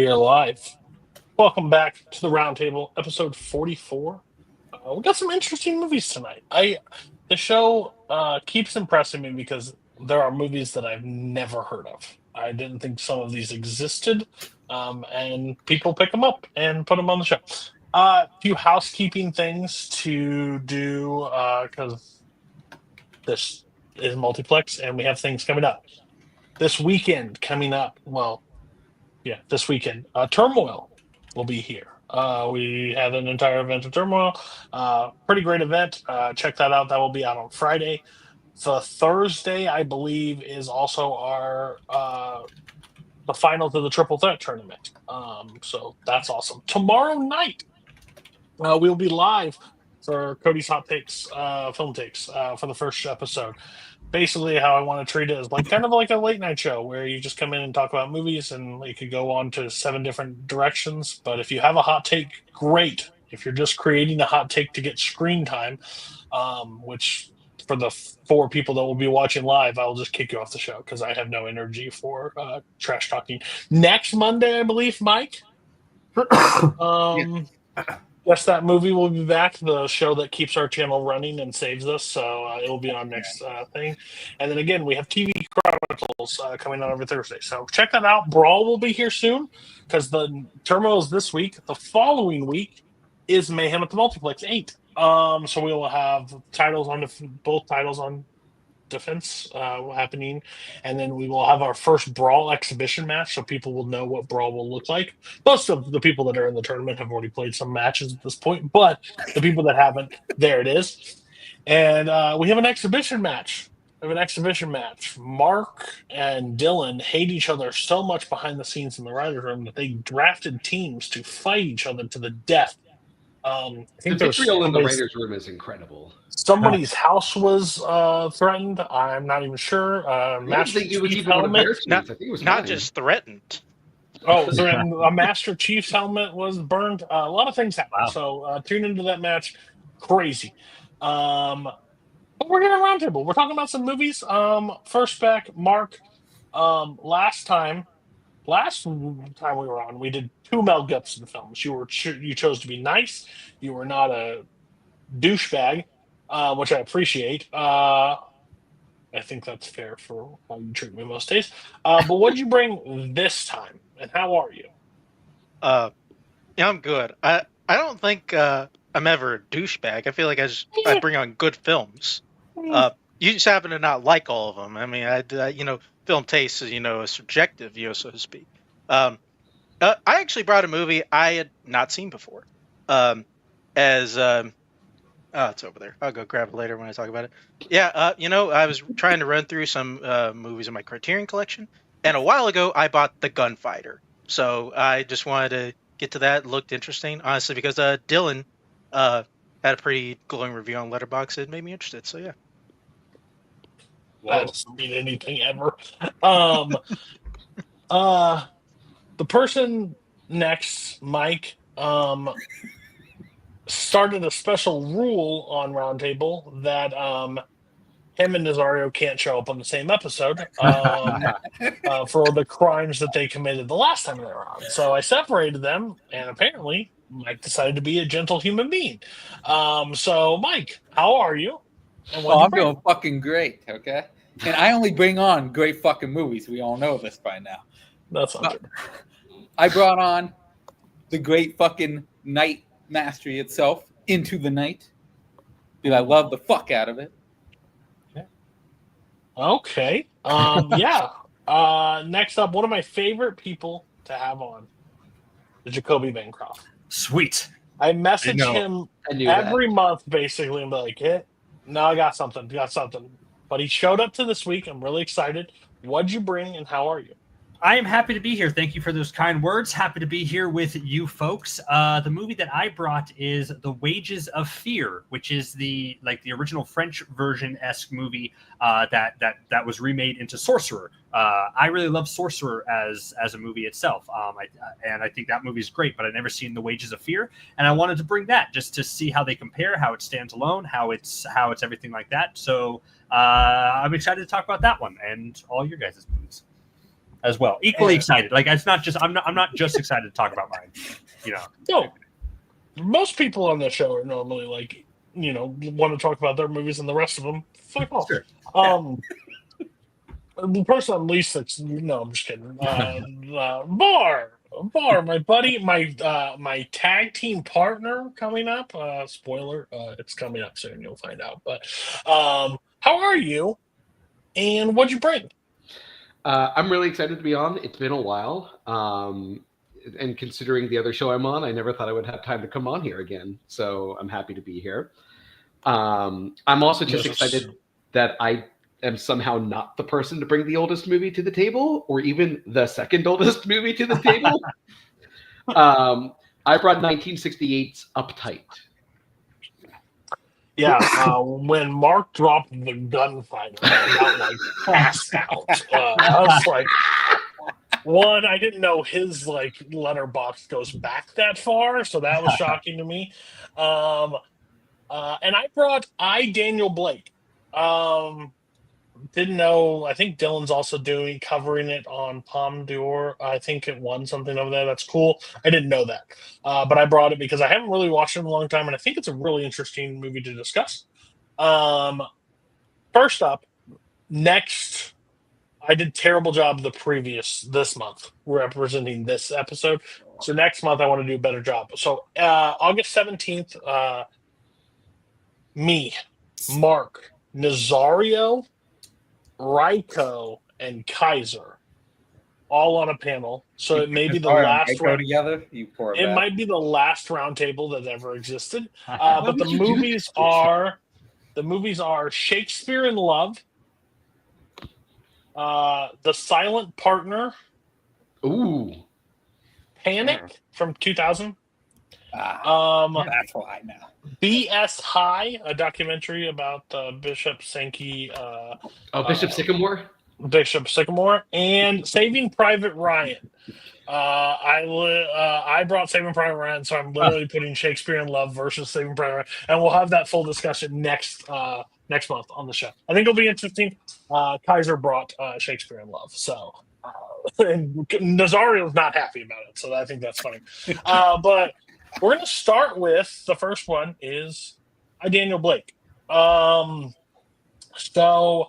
We are live. Welcome back to the Roundtable, episode 44. We got some interesting movies tonight. The show keeps impressing me because there are movies that I've never heard of. I didn't think some of these existed, and people pick them up and put them on the show. A few housekeeping things to do because this is multiplex and we have things coming up. This weekend coming up, this weekend, Turmoil will be here. We have an entire event of Turmoil. Pretty great event. Check that out. That will be out on Friday. The Thursday, I believe, is also our the finals of the Triple Threat tournament. So that's awesome. Tomorrow night, we'll be live for Cody's Hot Takes, film takes, for the first episode. Basically, how I want to treat it is kind of like a late night show where you just come in and talk about movies, and it could go on to 7 different directions. But if you have a hot take, great. If you're just creating a hot take to get screen time, which for the 4 people that will be watching live, I'll just kick you off the show because I have no energy for trash talking. Next Monday, I believe, Mike. Yes, that movie will be back. The show that keeps our channel running and saves us. So it'll be on next thing. And then again, we have TV Chronicles coming out every Thursday. So check that out. Brawl will be here soon because the Turmoil is this week. The following week is Mayhem at the Multiplex 8. So we will have titles on both titles on defense happening, and then we will have our first Brawl exhibition match, so people will know what Brawl will look like. Most of the people that are in the tournament have already played some matches at this point, but the people that haven't, there it is. And we have an exhibition match. Mark and Dylan hate each other so much behind the scenes in the writers' room that they drafted teams to fight each other to the death. I think the vitriol in the writers' room is incredible. Somebody's house was threatened. I'm not even sure. Master Chief's helmet. Not just threatened. Oh, a Master Chief's helmet was burned. A lot of things happened. Wow. So tune into that match. Crazy. But we're getting a roundtable. We're talking about some movies. First back, Mark. Last time we were on, we did 2 Mel Gibson films. You chose to be nice. You were not a douchebag. Which I appreciate. I think that's fair for how you treat me most days. But what'd you bring this time, and how are you? Yeah, I'm good. I don't think I'm ever a douchebag. I feel like I bring on good films. You just happen to not like all of them. I mean, film taste is subjective, so to speak. I actually brought a movie I had not seen before. It's over there. I'll go grab it later when I talk about it. Yeah, I was trying to run through some movies in my Criterion collection, and a while ago I bought The Gunfighter. So I just wanted to get to that. It looked interesting, honestly, because Dylan had a pretty glowing review on Letterboxd. It made me interested, so yeah. That doesn't mean anything ever. The person next, Mike, started a special rule on Roundtable that him and Nazario can't show up on the same episode for the crimes that they committed the last time they were on. So I separated them, and apparently Mike decided to be a gentle human being. So, Mike, how are you? I'm doing fucking great, okay? And I only bring on great fucking movies. We all know this by now. That's not true. I brought on the great fucking Night Mastery itself, Into the Night. Dude, I love the fuck out of it. Okay. Next up, one of my favorite people to have on, the Jacoby Bancroft. Sweet. I message him every month, basically, and be like, hey, no, I got something. But he showed up to this week. I'm really excited. What'd you bring, and how are you? I am happy to be here. Thank you for those kind words. Happy to be here with you folks. The movie that I brought is The Wages of Fear, which is the original French version-esque movie that was remade into Sorcerer. I really love Sorcerer as a movie itself. I think that movie is great, but I've never seen The Wages of Fear, and I wanted to bring that just to see how they compare, how it stands alone, how it's everything like that. So I'm excited to talk about that one and all your guys' movies. as well. Equally excited. Like it's not just I'm not just excited to talk about mine. You know. No, most people on the show are normally like, want to talk about their movies, and the rest of them fuck off. Sure. The person I'm least I'm just kidding. Bar, my buddy, my tag team partner coming up. Spoiler, it's coming up soon. You'll find out. But how are you? And what'd you bring? I'm really excited to be on. It's been a while. And considering the other show I'm on, I never thought I would have time to come on here again. So I'm happy to be here. I'm also just excited that I am somehow not the person to bring the oldest movie to the table, or even the second oldest movie to the table. I brought 1968's Uptight. Yeah, when Mark dropped the gunfighter, I got like passed out. I was like, one, I didn't know his like letterbox goes back that far, so that was shocking to me. And I brought Daniel Blake. Didn't know. I think Dylan's also covering it on Palme d'Or. I think it won something over there. That's cool. I didn't know that, but I brought it because I haven't really watched it in a long time, and I think it's a really interesting movie to discuss. First up, next, I did a terrible job this month representing this episode. So next month I want to do a better job. So August 17th, me, Mark, Nazario, Ryko, and Kaiser all on a panel. So it may be the last round together. It might be the last round table that ever existed. But the movies are Shakespeare in Love, The Silent Partner, Panic from 2000. That's why now. B.S. High, a documentary about Bishop Sankey. Bishop Sycamore? Bishop Sycamore, and Saving Private Ryan. I brought Saving Private Ryan, so I'm literally putting Shakespeare in Love versus Saving Private Ryan, and we'll have that full discussion next month on the show. I think it'll be interesting. Kaiser brought Shakespeare in Love, so and Nazario's not happy about it, so I think that's funny. But we're going to start with the first one is Daniel Blake. So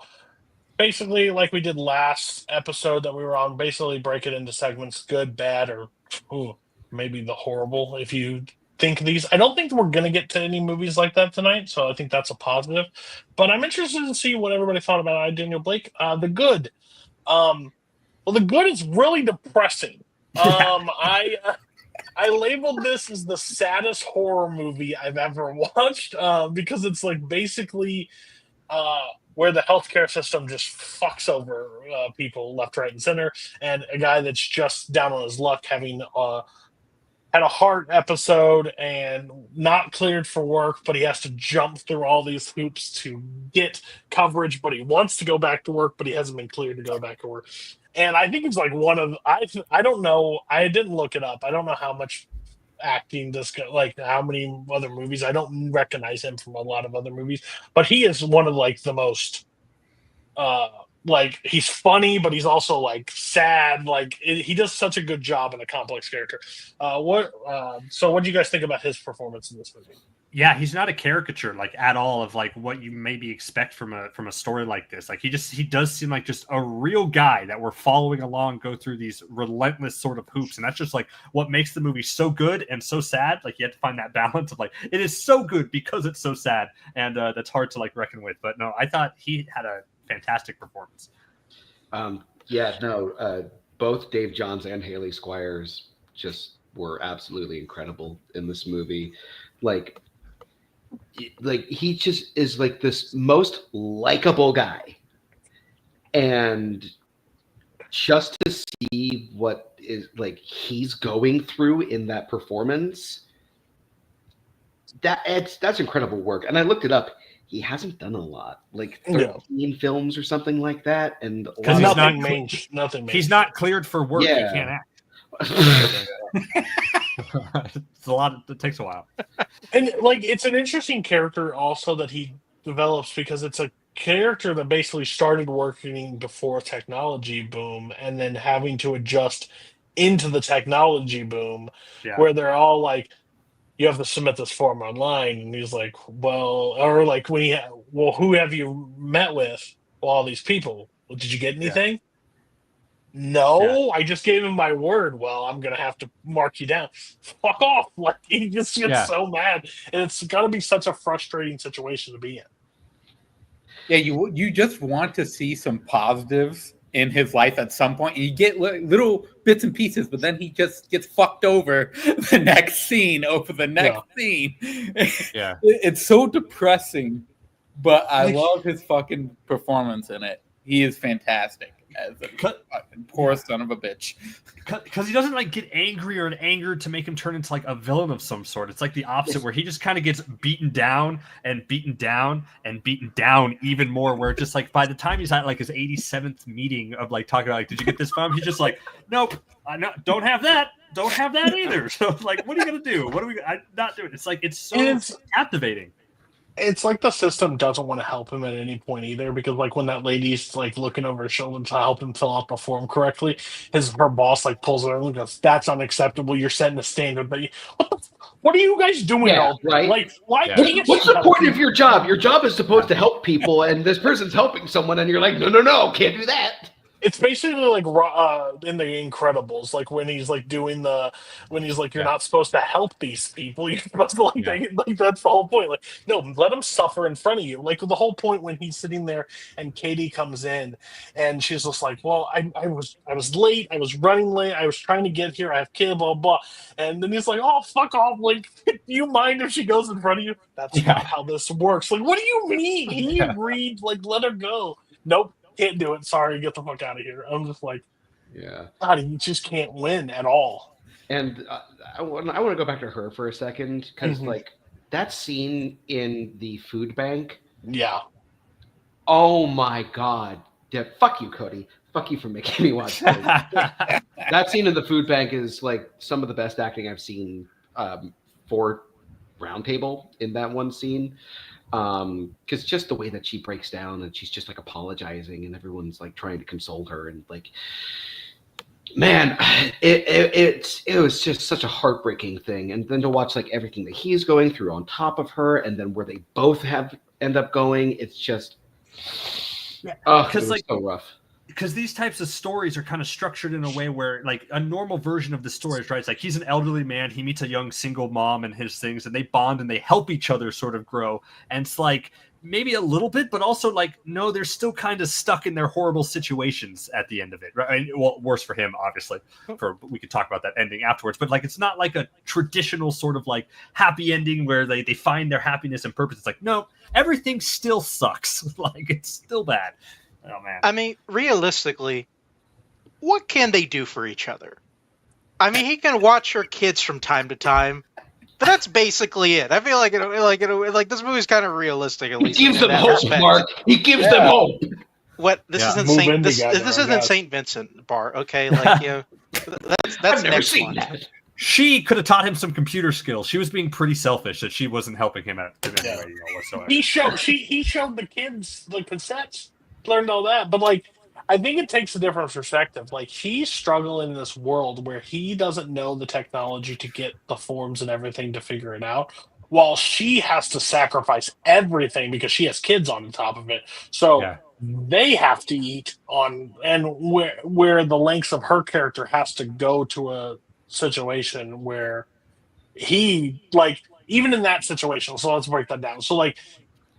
basically, like we did last episode that we were on, basically break it into segments, good, bad, or maybe the horrible, if you think these. I don't think we're going to get to any movies like that tonight, so I think that's a positive. But I'm interested to see what everybody thought about Daniel Blake. The good. The good is really depressing. I labeled this as the saddest horror movie I've ever watched because it's like basically where the healthcare system just fucks over people left, right, and center, and a guy that's just down on his luck having had a heart episode and not cleared for work, but he has to jump through all these hoops to get coverage, but he wants to go back to work, but he hasn't been cleared to go back to work. And I think it's like one of I don't know. I didn't look it up. I don't know how much acting this guy, like how many other movies. I don't recognize him from a lot of other movies, but he is one of like the most like he's funny, but he's also like sad. Like he does such a good job in a complex character. So what do you guys think about his performance in this movie? Yeah, he's not a caricature like at all of like what you maybe expect from a story like this. Like he does seem like just a real guy that we're following along, go through these relentless sort of hoops, and that's just like what makes the movie so good and so sad. Like you have to find that balance of like it is so good because it's so sad, and that's hard to like reckon with. But no, I thought he had a fantastic performance. Both Dave Johns and Haley Squires just were absolutely incredible in this movie. Like he just is like this most likable guy, and just to see what is like he's going through in that performance, that's incredible work. And I looked it up. He hasn't done a lot, like 13 films or something like that, and because nothing. He's not cleared for work. Yeah. He can't act. It's a lot. It takes a while. And like it's an interesting character also that he develops because it's a character that basically started working before technology boom and then having to adjust into the technology boom, Yeah. where they're all like, you have to submit this form online, and he's like, well, or like when well, who have you met with? Well, all these people. Well, did you get anything? No, I just gave him my word. Well, I'm gonna have to mark you down. Fuck off! Like he just gets Yeah. so mad, and it's gotta be such a frustrating situation to be in. Yeah, you just want to see some positives in his life at some point. You get little bits and pieces, but then he just gets fucked over the next scene over the next scene. Yeah. It's so depressing, but I love his fucking performance in it. He is fantastic as a fucking poor son of a bitch. Because he doesn't like get angry or angered to make him turn into like a villain of some sort. It's like the opposite, where he just kind of gets beaten down and beaten down and beaten down even more. Where just like by the time he's at like his 87th meeting of like talking about like, did you get this from? He's just like, nope, don't have that. Don't have that either. So like, what are you gonna do? I'm not doing it. It's like it's so captivating. It's like the system doesn't want to help him at any point either, because like when that lady's like looking over his shoulder to help him fill out the form correctly, her boss like pulls her and goes, "That's unacceptable. You're setting a standard." But what are you guys doing? Yeah, all right. Like, why? Yeah. Can't What's you the help point of people? your job? Your job is supposed to help people, and this person's helping someone, and you're like, no, can't do that. It's basically like in the Incredibles, like when he's like doing you're not supposed to help these people. You're supposed to like that's the whole point. Like, no, let them suffer in front of you. Like the whole point when he's sitting there and Katie comes in and she's just like, well, I was late, I was running late, I was trying to get here, I have kids, blah blah. And then he's like, oh, fuck off. Like, do you mind if she goes in front of you? That's not how this works. Like, what do you mean? He agreed. Like, let her go. Nope. Can't do it. Sorry, get the fuck out of here. I'm just like, Yeah. God, you just can't win at all. And I want to go back to her for a second, because Mhm. like that scene in the food bank. Yeah. Oh my god! Yeah, fuck you, Cody. Fuck you for making me watch that. That scene in the food bank is like some of the best acting I've seen for Roundtable in that one scene. Because just the way that she breaks down and she's just like apologizing and everyone's like trying to console her, and like, man, it was just such a heartbreaking thing. And then to watch like everything that he's going through on top of her, and then where they both end up going, it's just it was like so rough. Because these types of stories are kind of structured in a way where, like, a normal version of the story is, right? It's like he's an elderly man, he meets a young single mom and his things, and they bond and they help each other sort of grow. And it's like maybe a little bit, but also like, no, they're still kind of stuck in their horrible situations at the end of it, right? I mean, well, worse for him, obviously. We could talk about that ending afterwards, but like, it's not like a traditional sort of like happy ending where they find their happiness and purpose. It's like, no, everything still sucks. Like, it's still bad. Oh man. I mean, realistically, what can they do for each other? I mean, he can watch her kids from time to time, but that's basically it. I feel like this movie's kind of realistic. At He least gives in them that hope, respect. Mark. He gives them hope. What this isn't Move Saint in this together, this I isn't guess. Saint Vincent Bar, okay? Like that's I've never next seen one. that. She could have taught him some computer skills. She was being pretty selfish that she wasn't helping him out in any way, whatsoever. He showed the kids the cassettes, learned all that. But like, I think it takes a different perspective. Like, he's struggling in this world where he doesn't know the technology to get the forms and everything to figure it out, while she has to sacrifice everything because she has kids on the top of it. So they have to eat on, and where the lengths of her character has to go to a situation where he, like, even in that situation, so let's break that down. So like,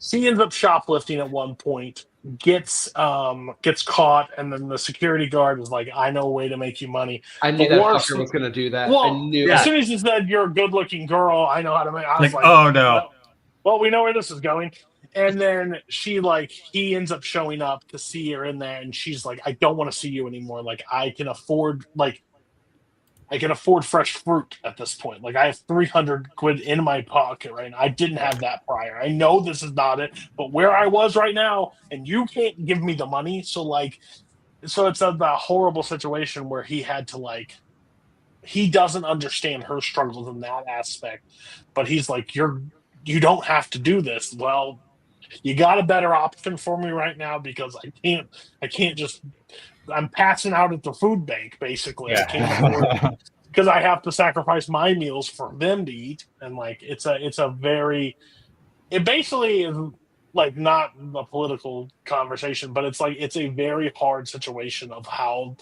she ends up shoplifting at one point, gets caught, and then the security guard is like, I know a way to make you money. I knew The that worst- fucker was going to do that. Well, I knew as it. soon as he said, you're a good looking girl, I know how to make, I was Like, like, oh no. well, we know where this is going. And then he ends up showing up to see her in there, and she's like, I don't want to see you anymore. Like, I can afford fresh fruit at this point. Like, I have 300 quid in my pocket right now. I didn't have that prior. I know this is not it, but where I was right now, and you can't give me the money. So it's a horrible situation where he had to, he doesn't understand her struggles in that aspect, but he's like, you don't have to do this. Well, you got a better option for me right now because I can't just I'm passing out at the food bank basically. I can't afford because I have to sacrifice my meals for them to eat, and like it basically is like not a political conversation, but it's like it's a very hard situation of how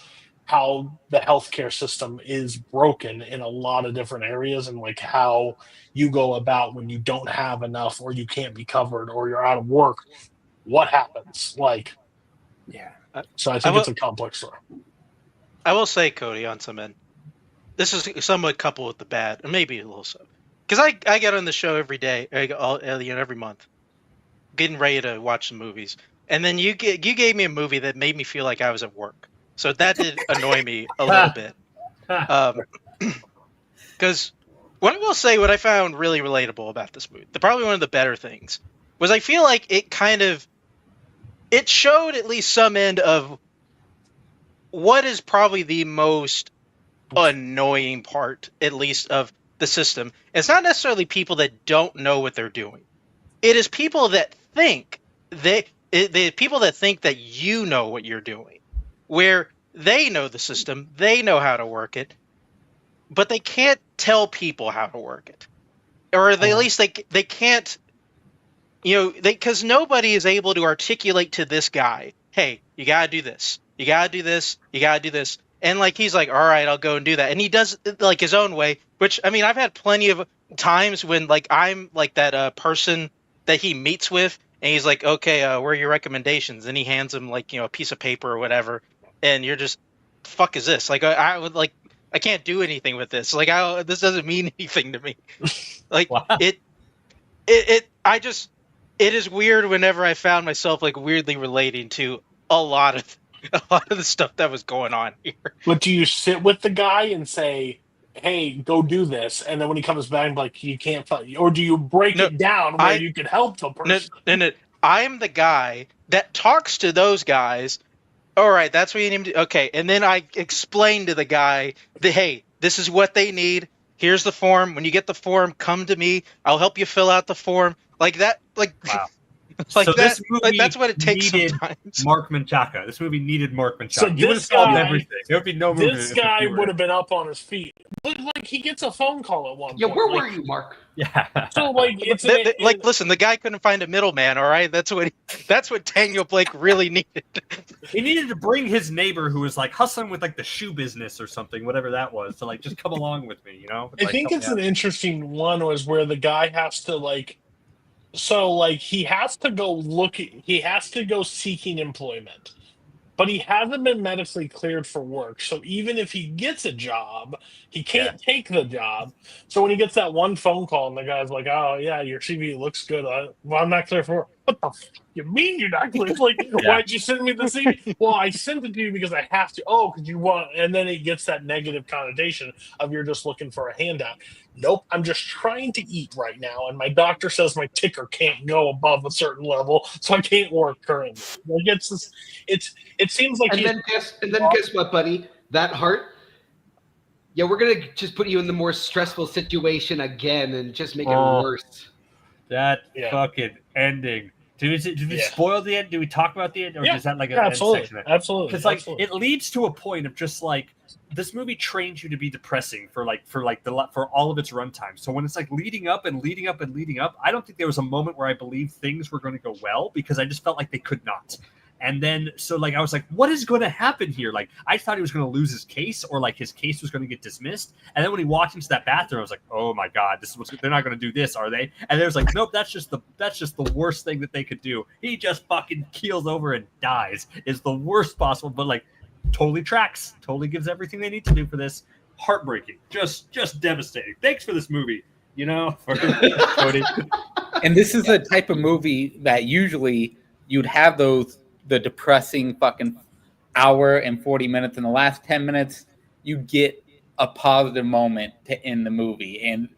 the healthcare system is broken in a lot of different areas, and like how you go about when you don't have enough or you can't be covered or you're out of work, what happens? Like, Yeah. so I think it's a complex story. I will say, Cody, on some end, this is somewhat coupled with the bad, and maybe a little so, because I get on the show every day, every month, getting ready to watch some movies, and then you gave me a movie that made me feel like I was at work, so that did annoy me a little bit. Because what I will say, what I found really relatable about this movie, probably one of the better things, was I feel like it showed at least some end of what is probably the most annoying part, at least, of the system. It's not necessarily people that don't know what they're doing. It is people that think people that think that you know what you're doing, where they know the system, they know how to work it, but they can't tell people how to work it, or at least they can't. Because nobody is able to articulate to this guy, hey, you gotta do this, you gotta do this, you gotta do this. And like he's like, all right, I'll go and do that. And he does like his own way, which I mean, I've had plenty of times when like I'm like that person that he meets with, and he's like, okay, where are your recommendations? And he hands him like, a piece of paper or whatever, and you're just, fuck is this? Like I would like, I can't do anything with this. Like this doesn't mean anything to me. Like Wow. it is weird whenever I found myself like weirdly relating to a lot of the stuff that was going on here. But do you sit with the guy and say, hey, go do this, and then when he comes back, like, you can't find, or do you break it down where you can help the person? No, I'm the guy that talks to those guys. All right, that's what you need to do. Okay, and then I explain to the guy that, hey, this is what they need. Here's the form. When you get the form, come to me. I'll help you fill out the form. Like that. Like, Wow. like So that. this movie Like that's what it takes needed sometimes. Mark Menchaca. This movie needed Mark Menchaca. So You would have this solved guy- everything. There would be no movie. This if guy you were would in have been up on his feet. But like he gets a phone call at one Yeah, point. where like, were you, Mark? it. Yeah. So like it's Like, listen, the guy couldn't find a middleman. All right, that's what Daniel Blake really needed. He needed to bring his neighbor who was like hustling with like the shoe business or something, whatever that was, to like just come along with me, I Like, think help it's me an out. interesting one was where the guy has to like, so like he has to go seeking employment, but he hasn't been medically cleared for work. So even if he gets a job, he can't take the job. So when he gets that one phone call and the guy's like, "Oh yeah, your CV looks good. I'm not clear for work." What the f- you mean you're not clear? Like, why'd you send me the CV? Well, I sent it to you because I have to. Oh, because you want, and then it gets that negative connotation of you're just looking for a handout. Nope, I'm just trying to eat right now, and my doctor says my ticker can't go above a certain level, so I can't work currently. Like it seems like And then guess what, buddy? That heart. Yeah, we're gonna just put you in the more stressful situation again and just make it worse. That Yeah. fucking ending. Did we spoil the end? Do we talk about the end, or Yeah. is that like an absolutely, end section? absolutely, Because like absolutely. it leads to a point of just like this movie trains you to be depressing for all of its runtime. So when it's like leading up and leading up and leading up, I don't think there was a moment where I believed things were going to go well because I just felt like they could not. And then so like I was like, what is going to happen here? Like I thought he was going to lose his case, or like his case was going to get dismissed. And then when he walked into that bathroom, I was like, oh my god, they're not going to do this, are they? And there was like, nope, that's just the worst thing that they could do. He just fucking keels over and dies. Is the worst possible, but like totally tracks, totally gives everything they need to do for this. Heartbreaking, just devastating. Thanks for this movie, for Cody. And this is the type of movie that usually you'd have the depressing fucking hour and 40 minutes. In the last 10 minutes, you get a positive moment to end the movie. And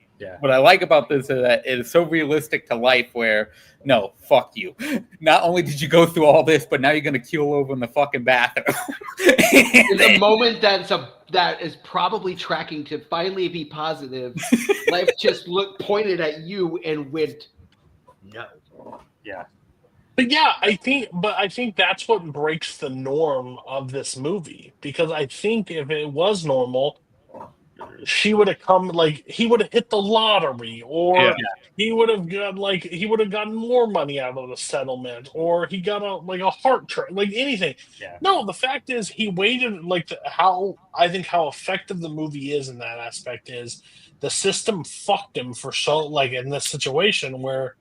what I like about this is that it is so realistic to life where, no, fuck you. Not only did you go through all this, but now you're going to keel over in the fucking bathroom. In the moment that is probably tracking to finally be positive, life just pointed at you and went, no. Yeah. But yeah, I think that's what breaks the norm of this movie, because I think if it was normal, she would have come, like, he would have hit the lottery, or Yeah. he would have gotten more money out of the settlement, or he got a heart like anything. Yeah. No, the fact is he waited, like, how effective the movie is in that aspect is the system fucked him for so, like, in this situation where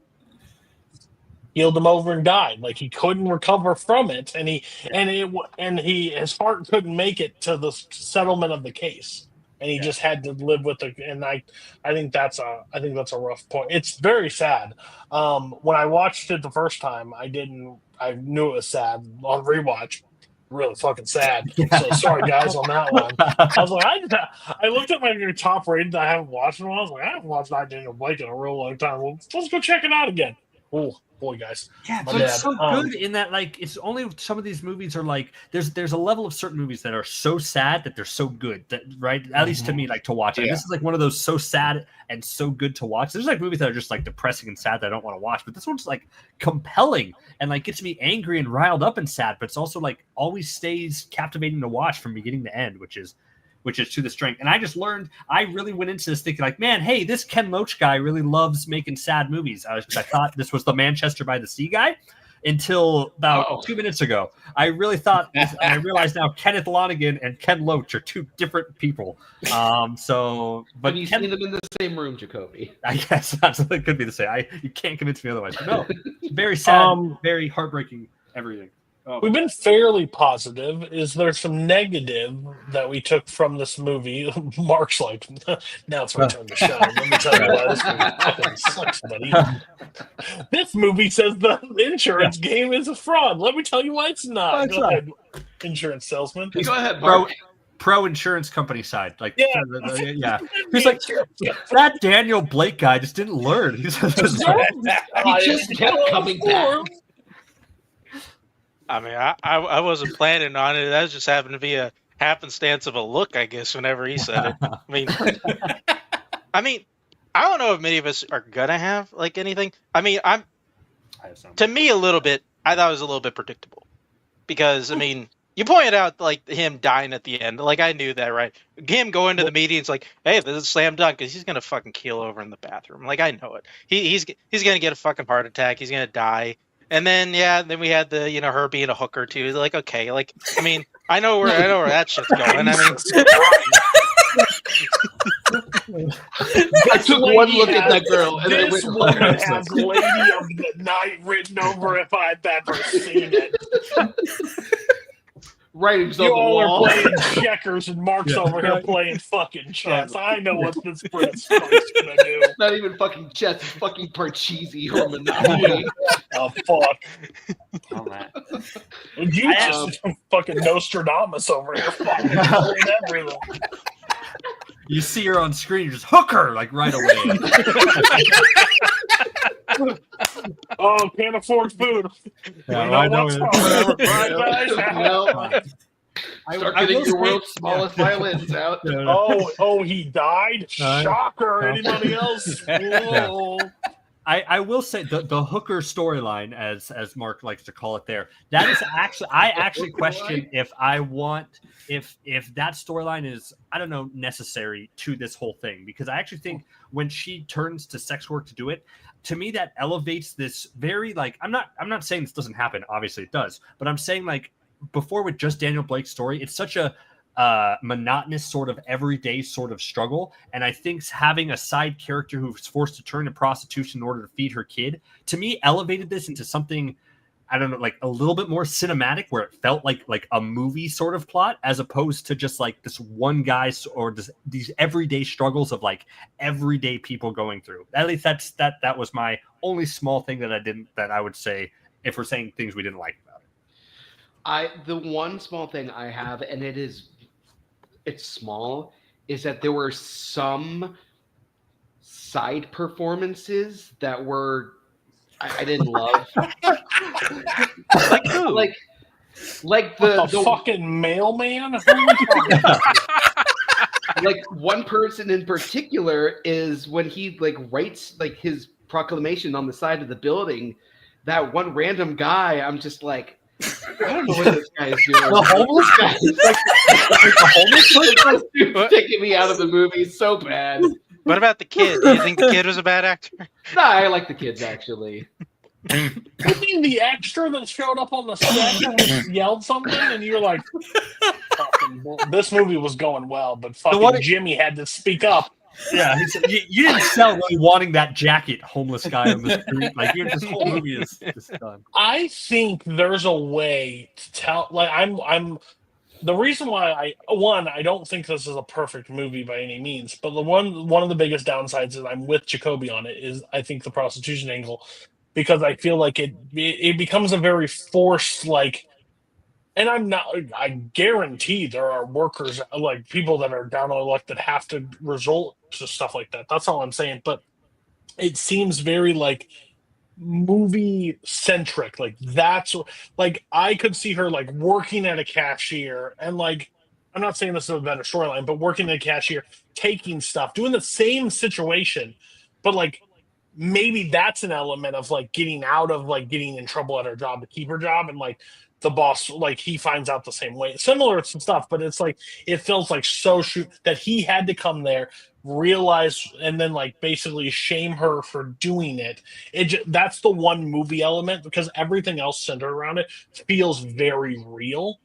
healed him over and died. Like, he couldn't recover from it, and his heart couldn't make it to the settlement of the case, and he just had to live with it. And I think that's a rough point. It's very sad. When I watched it the first time, I knew it was sad. On rewatch, really fucking sad. So sorry guys on that one. I was like, I looked at my top rated that I haven't watched in a while. I was like, I haven't watched Night Daniel Blake in a real long time. Well, let's go check it out again. Oh boy, guys. Yeah, My but it's bad. so good in that, like, it's only some of these movies are like there's a level of certain movies that are so sad that they're so good, that, right? At least to me, like, to watch. And Yeah. this is like one of those so sad and so good to watch. There's like movies that are just like depressing and sad that I don't want to watch, but this one's like compelling and like gets me angry and riled up and sad, but it's also like always stays captivating to watch from beginning to end, which is to the strength. And I just learned, I really went into this thinking like, man, hey, this Ken Loach guy really loves making sad movies. I thought this was the Manchester by the Sea guy until about 2 minutes ago. I really thought, and I realized now Kenneth Lonergan and Ken Loach are two different people. But Have you Ken, seen them in the same room, Jacoby? I guess that's, it could be the same. You can't convince me otherwise. But no, very sad, very heartbreaking, everything. Oh, We've been fairly positive. Is there some negative that we took from this movie? Mark's like, now it's my turn to show. Let me tell you why this movie fucking sucks, buddy. This movie says the insurance game is a fraud. Let me tell you why it's not. Why it's Go not. ahead, insurance salesman. Go ahead, Pro Mark. insurance company side, like Yeah. yeah. He's like, that Daniel Blake guy just didn't learn. He's He just kept coming back. I mean, I wasn't planning on it. That was just happened to be a happenstance of a look, I guess, whenever he said it. I mean, I don't know if many of us are gonna have like anything. I mean, to me a little bit. I thought it was a little bit predictable because I mean, you pointed out like him dying at the end. Like I knew that, right? Him going to the meeting, it's like, hey, this is slam dunk because he's gonna fucking keel over in the bathroom. Like I know it. He's gonna get a fucking heart attack. He's gonna die. And then then we had the her being a hooker too. Like okay, like I mean I know where that shit's going. I mean, I took one look at that girl and I This went, woman has "Lady of the Night" written over if I've ever seen it. writings on You the all are wall. playing checkers and Mark's over here playing fucking chess. I know what this Prince Funk's gonna do. Not even fucking chess, it's fucking Parcheesi or Monopoly. Oh fuck! Oh, man. You just fucking Nostradamus over here, fucking playing everything. You see her on screen, you just hook her like right away. Oh, can't afford food. Yeah, We know I know what's it. wrong. Right, guys? Start I getting will your say- world's smallest violins out. Oh, he died? Shocker. Anybody else? Whoa. I will say the hooker storyline, as Mark likes to call it there, that is actually, I actually question if that storyline is, I don't know, necessary to this whole thing, because I actually think when she turns to sex work to do it, to me that elevates this very, like, I'm not saying this doesn't happen, obviously it does, but I'm saying, like, before with just Daniel Blake's story, it's such a monotonous sort of everyday sort of struggle, and I think having a side character who's forced to turn to prostitution in order to feed her kid, to me, elevated this into something, I don't know, like a little bit more cinematic, where it felt like a movie sort of plot, as opposed to just like this one guy's or these everyday struggles of like everyday people going through. At least that was my only small thing that I would say if we're saying things we didn't like about it. The one small thing I have, and it's small, is that there were some side performances that were I didn't love. like who? Like The the fucking mailman? Who are we talking about? like one person in particular is when he like writes like his proclamation on the side of the building, that one random guy, I'm just like, I don't know what this guy is doing. The homeless guy? The homeless person is taking me out of the movie so bad. What about the kid? Do you think the kid was a bad actor? Nah, I like the kids actually. I mean, the extra that showed up on the set and yelled something, and you're like, this movie was going well, but fucking Jimmy had to speak up. Yeah, he said, you didn't sell really wanting that jacket, homeless guy on the street. Like, this whole movie is done. I think there's a way to tell. Like, I'm. The reason why I don't think this is a perfect movie by any means, but one of the biggest downsides is I'm with Jacoby on it is I think the prostitution angle, because I feel like it becomes a very forced, like, and I guarantee there are workers, like people that are down on the luck that have to resort to stuff like that. That's all I'm saying. But it seems very like movie centric. Like that's like I could see her like working at a cashier and like I'm not saying this is a better storyline, but working at a cashier, taking stuff, doing the same situation, but like maybe that's an element of like getting out of like getting in trouble at her job to keep her job, and like the boss, like he finds out the same way, similar to stuff, but it's like it feels like so shoot that he had to come there, realize, and then like basically shame her for doing it. That's the one movie element, because everything else centered around it feels very real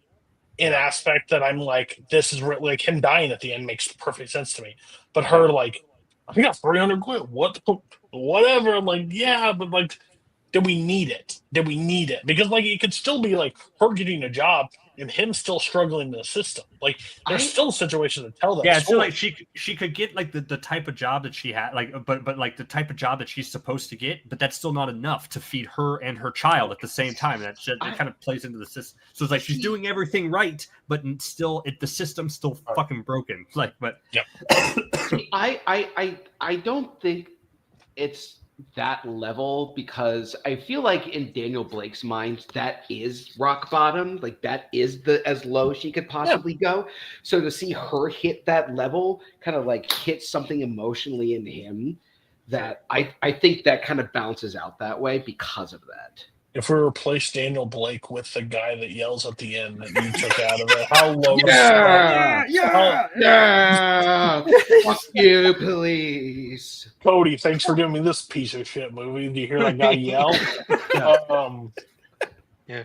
in aspect that I'm like, this is like him dying at the end makes perfect sense to me, but her like, I got 300 quid. Whatever. I'm like, yeah, but like, did we need it? Because like it could still be like her getting a job and him still struggling in the system. Like there's still situations to tell that. Yeah, so like she could get like the type of job that she had, like but like the type of job that she's supposed to get, but that's still not enough to feed her and her child at the same time. That kind of plays into the system. So it's like she's doing everything right, but still the system's still fucking broken. Like, but yeah. I don't think it's that level, because I feel like in Daniel Blake's mind that is rock bottom, like that is as low she could possibly go. So to see her hit that level kind of like hit something emotionally in him that I think that kind of bounces out that way because of that. If we replace Daniel Blake with the guy that yells at the end that you took out of it, how low? Yeah. Fuck you, please. Cody, thanks for giving me this piece of shit movie. Do you hear that guy yell?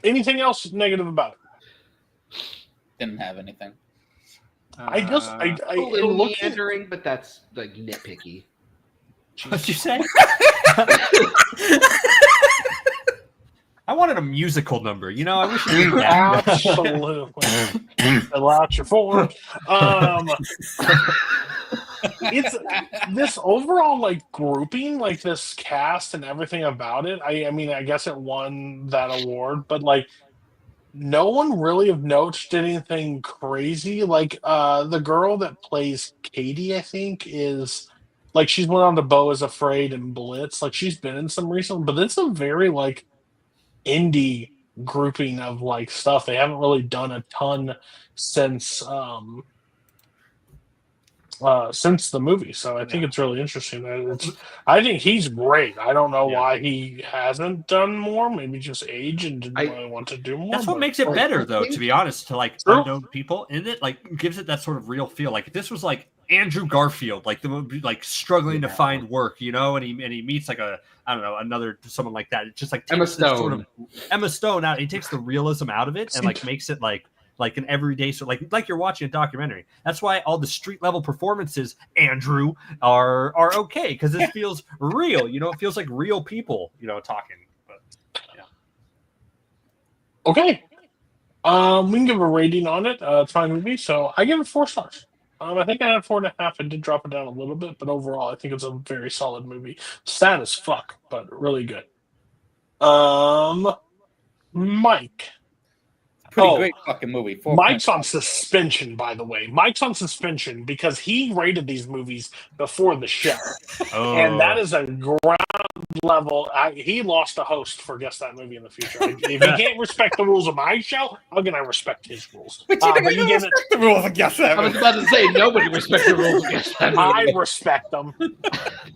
Anything else negative about it? Didn't have anything. A little meandering, but that's like nitpicky. What'd you say? I wanted a musical number. You know, I wish you did that. Absolutely. Fill out your form. It's this overall like grouping, like this cast and everything about it. I mean, I guess it won that award, but like no one really of note did anything crazy. Like the girl that plays Katie, I think, is like she's went on to Beau is Afraid and Blitz. Like she's been in some recent, but it's a very like indie grouping of like stuff. They haven't really done a ton since the movie, so I think it's really interesting. I think he's great. I don't know why he hasn't done more. Maybe just age and didn't really want to do more. That's what makes it better, though. To be honest, to like unknown people in it, like gives it that sort of real feel. Like if this was like Andrew Garfield, like the movie, like struggling to find work, you know, and he meets like someone like that. It just like Emma Stone. Sort of Emma Stone out. He takes the realism out of it and like makes it like an everyday, so like you're watching a documentary. That's why all the street level performances, Andrew, are okay, because it feels real. You know, it feels like real people, you know, talking. But yeah. Okay. We can give a rating on it. It's a fine movie, so I give it 4 stars. I think I had 4.5. I did drop it down a little bit, but overall, I think it's a very solid movie. Sad as fuck, but really good. Mike. Pretty great fucking movie. Mike's on suspension, by the way. Mike's on suspension because he rated these movies before the show. And that is a ground level. He lost a host for Guess That Movie in the future. If he can't respect the rules of my show, how can I respect his rules? But you respect the rules of Guess That Movie. I was about to say, nobody respects the rules of Guess That Movie. I respect them.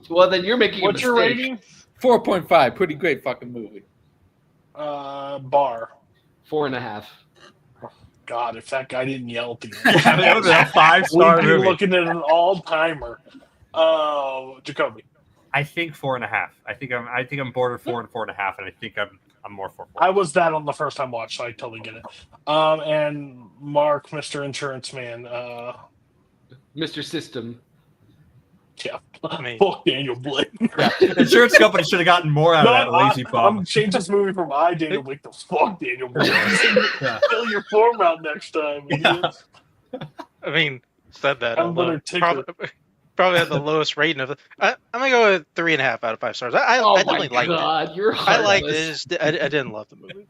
Well, then you're making What's a mistake. your rating? 4.5. Pretty great fucking movie. Bar. 4.5. God, if that guy didn't yell at the end, Yeah, that was a 5-star we'd be movie. looking at an all-timer. Jacoby. I think 4.5. I think I'm border 4 and 4.5, and I think I'm more for 4. I was that on the first time watch, so I totally get it. And Mark, Mr. Insurance Man. Mr. System. Yeah, I mean- fuck Daniel Blake. Yeah. Insurance company should have gotten more out of that lazy I'm bum. change this movie from I Daniel Blake to fuck Daniel Blake. Yeah. Fill your form out next time. Yeah. idiots. I mean, said that. I'm gonna although probably had the lowest rating of it. I'm gonna go with 3.5 out of 5 stars. I Oh my definitely liked it. God, you're I liked heartless. it. I didn't love the movie.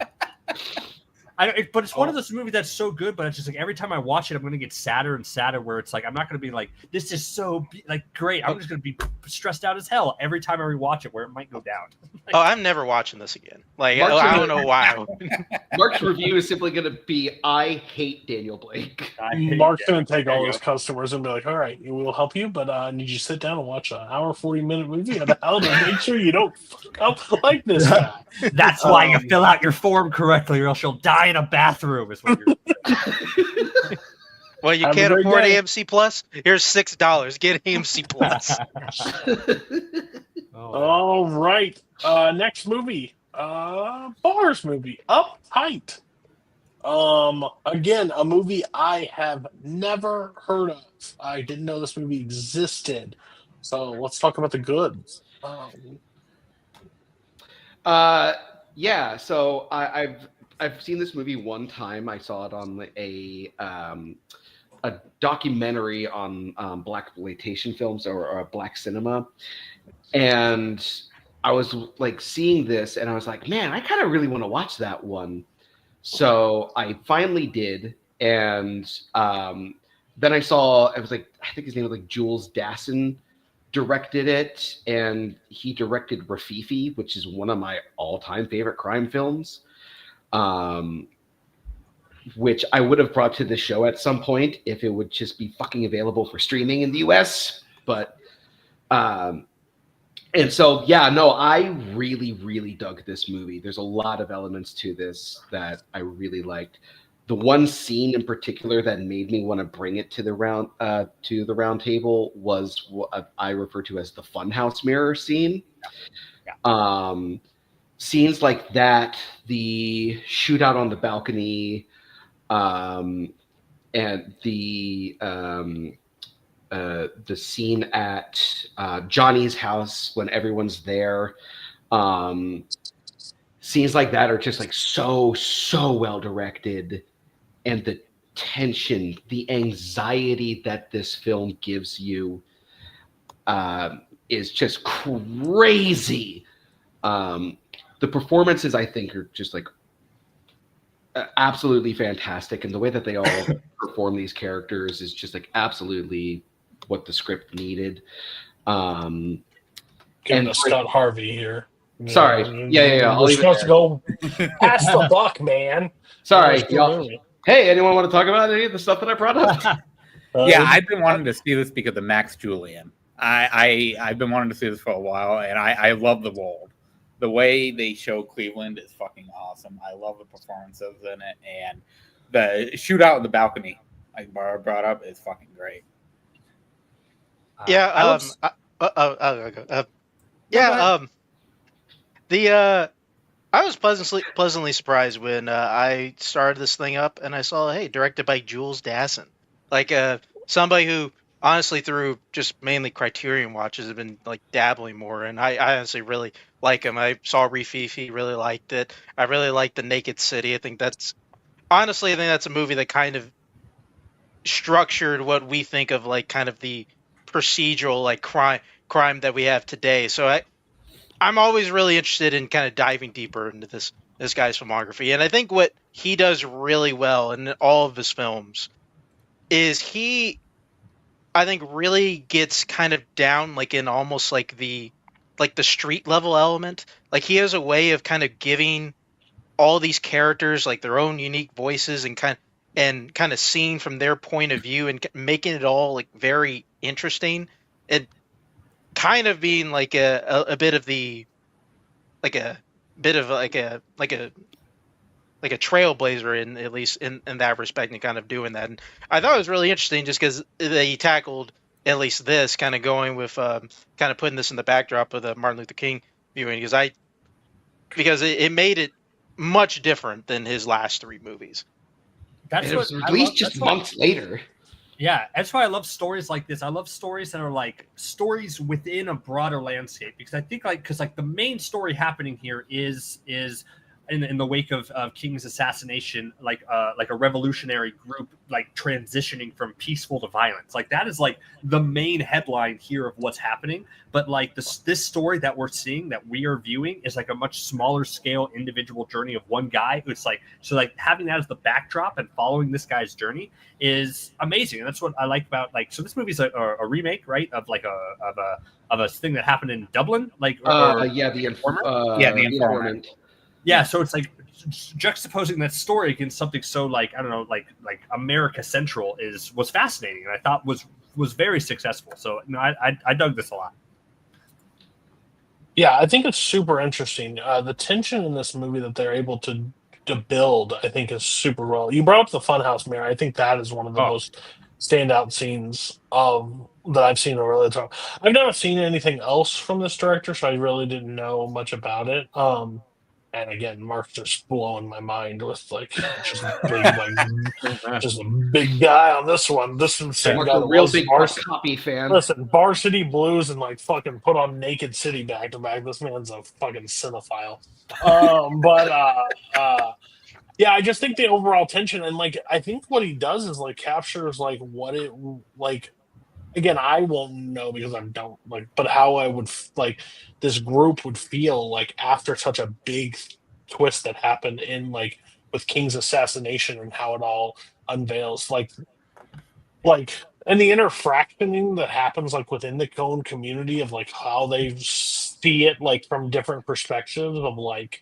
But it's one of those movies that's so good, but it's just like every time I watch it, I'm going to get sadder and sadder. Where it's like I'm not going to be like, this is so great. I'm just going to be stressed out as hell every time I rewatch it, where it might go down. Oh, I'm never watching this again. Like Mark's I don't know why. Mark's review is simply going to be, I hate Daniel Blake. Mark's going to take There all you his customers and be like, all right, we'll help you, but I need you to sit down and watch an hour, 40-minute movie on how to make sure you don't fuck up like this guy. That's why you fill out your form correctly, or else you'll die in a bathroom. Is what you're. Well, you Have a can't great afford day. AMC Plus. Here's $6. Get AMC Plus. All right. Next movie. Bars movie. Uptight. Again, a movie I have never heard of. I didn't know this movie existed. So let's talk about the goods. Yeah, so I've seen this movie one time. I saw it on a documentary on blaxploitation films or black cinema, and I was like seeing this, and I was like, man, I kind of really want to watch that one. So I finally did, and then I saw it was like I think his name was like Jules Dassin directed it, and he directed Rafifi, which is one of my all-time favorite crime films. Which I would have brought to the show at some point if it would just be fucking available for streaming in the US. But, and so, yeah, no, I really, really dug this movie. There's a lot of elements to this that I really liked. The one scene in particular that made me want to bring it to the round table was what I refer to as the funhouse mirror scene. Yeah. Scenes like that, the shootout on the balcony, and the scene at Johnny's house when everyone's there. Scenes like that are just like so well directed, and the tension, the anxiety that this film gives you is just crazy. The performances, I think, are just like absolutely fantastic, and the way that they all perform these characters is just like absolutely what the script needed. Giving And- us Scott Harvey here. Sorry. Yeah. I'll We're leave it supposed to there. go past the buck, man. Sorry, That's y'all. movie. Hey, anyone want to talk about any of the stuff that I brought up? Yeah, I've been wanting to see this because of Max Julian. I've been wanting to see this for a while, and I love the world. The way they show Cleveland is fucking awesome. I love the performances in it, and the shootout in the balcony, like Bara brought up, is fucking great. Yeah. I was- I was pleasantly surprised when I started this thing up and I saw, hey, directed by Jules Dassin, like somebody who honestly through just mainly Criterion watches have been like dabbling more, and I honestly really like him. I saw Rafifi, really liked it. I really liked The Naked City. I think that's a movie that kind of structured what we think of like kind of the procedural like crime that we have today. So I'm always really interested in kind of diving deeper into this guy's filmography, and I think what he does really well in all of his films is I think really gets kind of down like in almost like the street level element. Like he has a way of kind of giving all these characters like their own unique voices and kind of seeing from their point of view and making it all like very interesting and kind of being like a bit of the like a bit of like a trailblazer in at least in that respect and kind of doing that. And I thought it was really interesting just because they tackled at least this kind of going with kind of putting this in the backdrop of the Martin Luther King viewing because it made it much different than his last 3 movies. And it was released just months later. Yeah, that's why I love stories like this. I love stories that are like stories within a broader landscape, because I think the main story happening here is in the wake of King's assassination, like a revolutionary group like transitioning from peaceful to violence. Like that is like the main headline here of what's happening. But like this story that we're seeing, that we are viewing, is like a much smaller scale individual journey of one guy who's like, so like having that as the backdrop and following this guy's journey is amazing. And that's what I like about like, so this movie's a remake, right? Of like of a thing that happened in Dublin, like the Informer. The Informant. Yeah, so it's like juxtaposing that story against something so like, I don't know, like America Central was fascinating, and I thought was very successful. So no, I dug this a lot. Yeah, I think it's super interesting. The tension in this movie that they're able to build, I think, is super well. You brought up the Funhouse Mirror. I think that is one of the most standout scenes that I've seen in a really time. I've never seen anything else from this director, so I really didn't know much about it. And again, Mark's just blowing my mind with like just a big, just a big guy on this one. This is the Mark's a real big Copy fan. Listen, Varsity Blues and like fucking put on Naked City back to back. This man's a fucking cinephile. Yeah, I just think the overall tension and like I think what he does is like captures like what it like. Again, I won't know because I don't like, but how I would like this group would feel like after such a big twist that happened in like with King's assassination and how it all unveils like and the inner fractioning that happens like within the Cone community of like how they see it like from different perspectives of like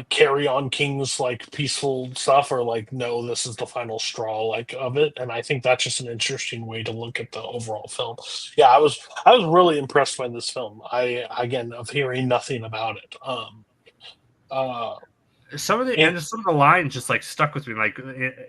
Carry On King's like peaceful stuff or like no, this is the final straw like of it. And I think that's just an interesting way to look at the overall film. Yeah, I was really impressed by this film. Again, of hearing nothing about it. Some of the lines just like stuck with me, like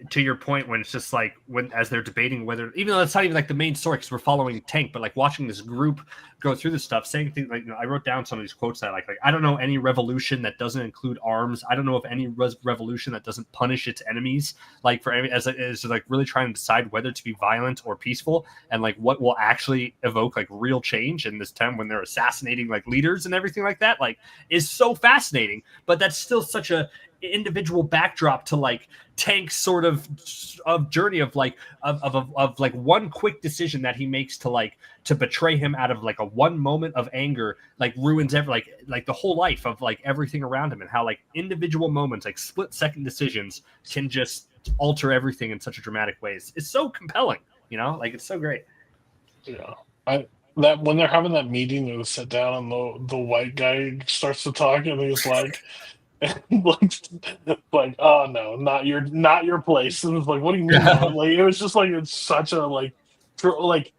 to your point, when it's just like as they're debating whether, even though it's not even like the main story because we're following Tank, but like watching this group go through this stuff, saying things like, I wrote down some of these quotes that I like I don't know any revolution that doesn't include arms. I don't know of any revolution that doesn't punish its enemies. Like as like really trying to decide whether to be violent or peaceful, and like what will actually evoke like real change in this time when they're assassinating like leaders and everything like that. Like is so fascinating, but that's still such a individual backdrop to like Tank's sort of journey of like of like one quick decision that he makes to betray him out of like a one moment of anger like ruins like the whole life of like everything around him, and how like individual moments, like split second decisions, can just alter everything in such a dramatic ways. It's so compelling, like it's so great. Yeah, that when they're having that meeting, they sit down and the white guy starts to talk and he's like. like oh no, not your place. And it's like, what do you mean? Like it was just like it's such a like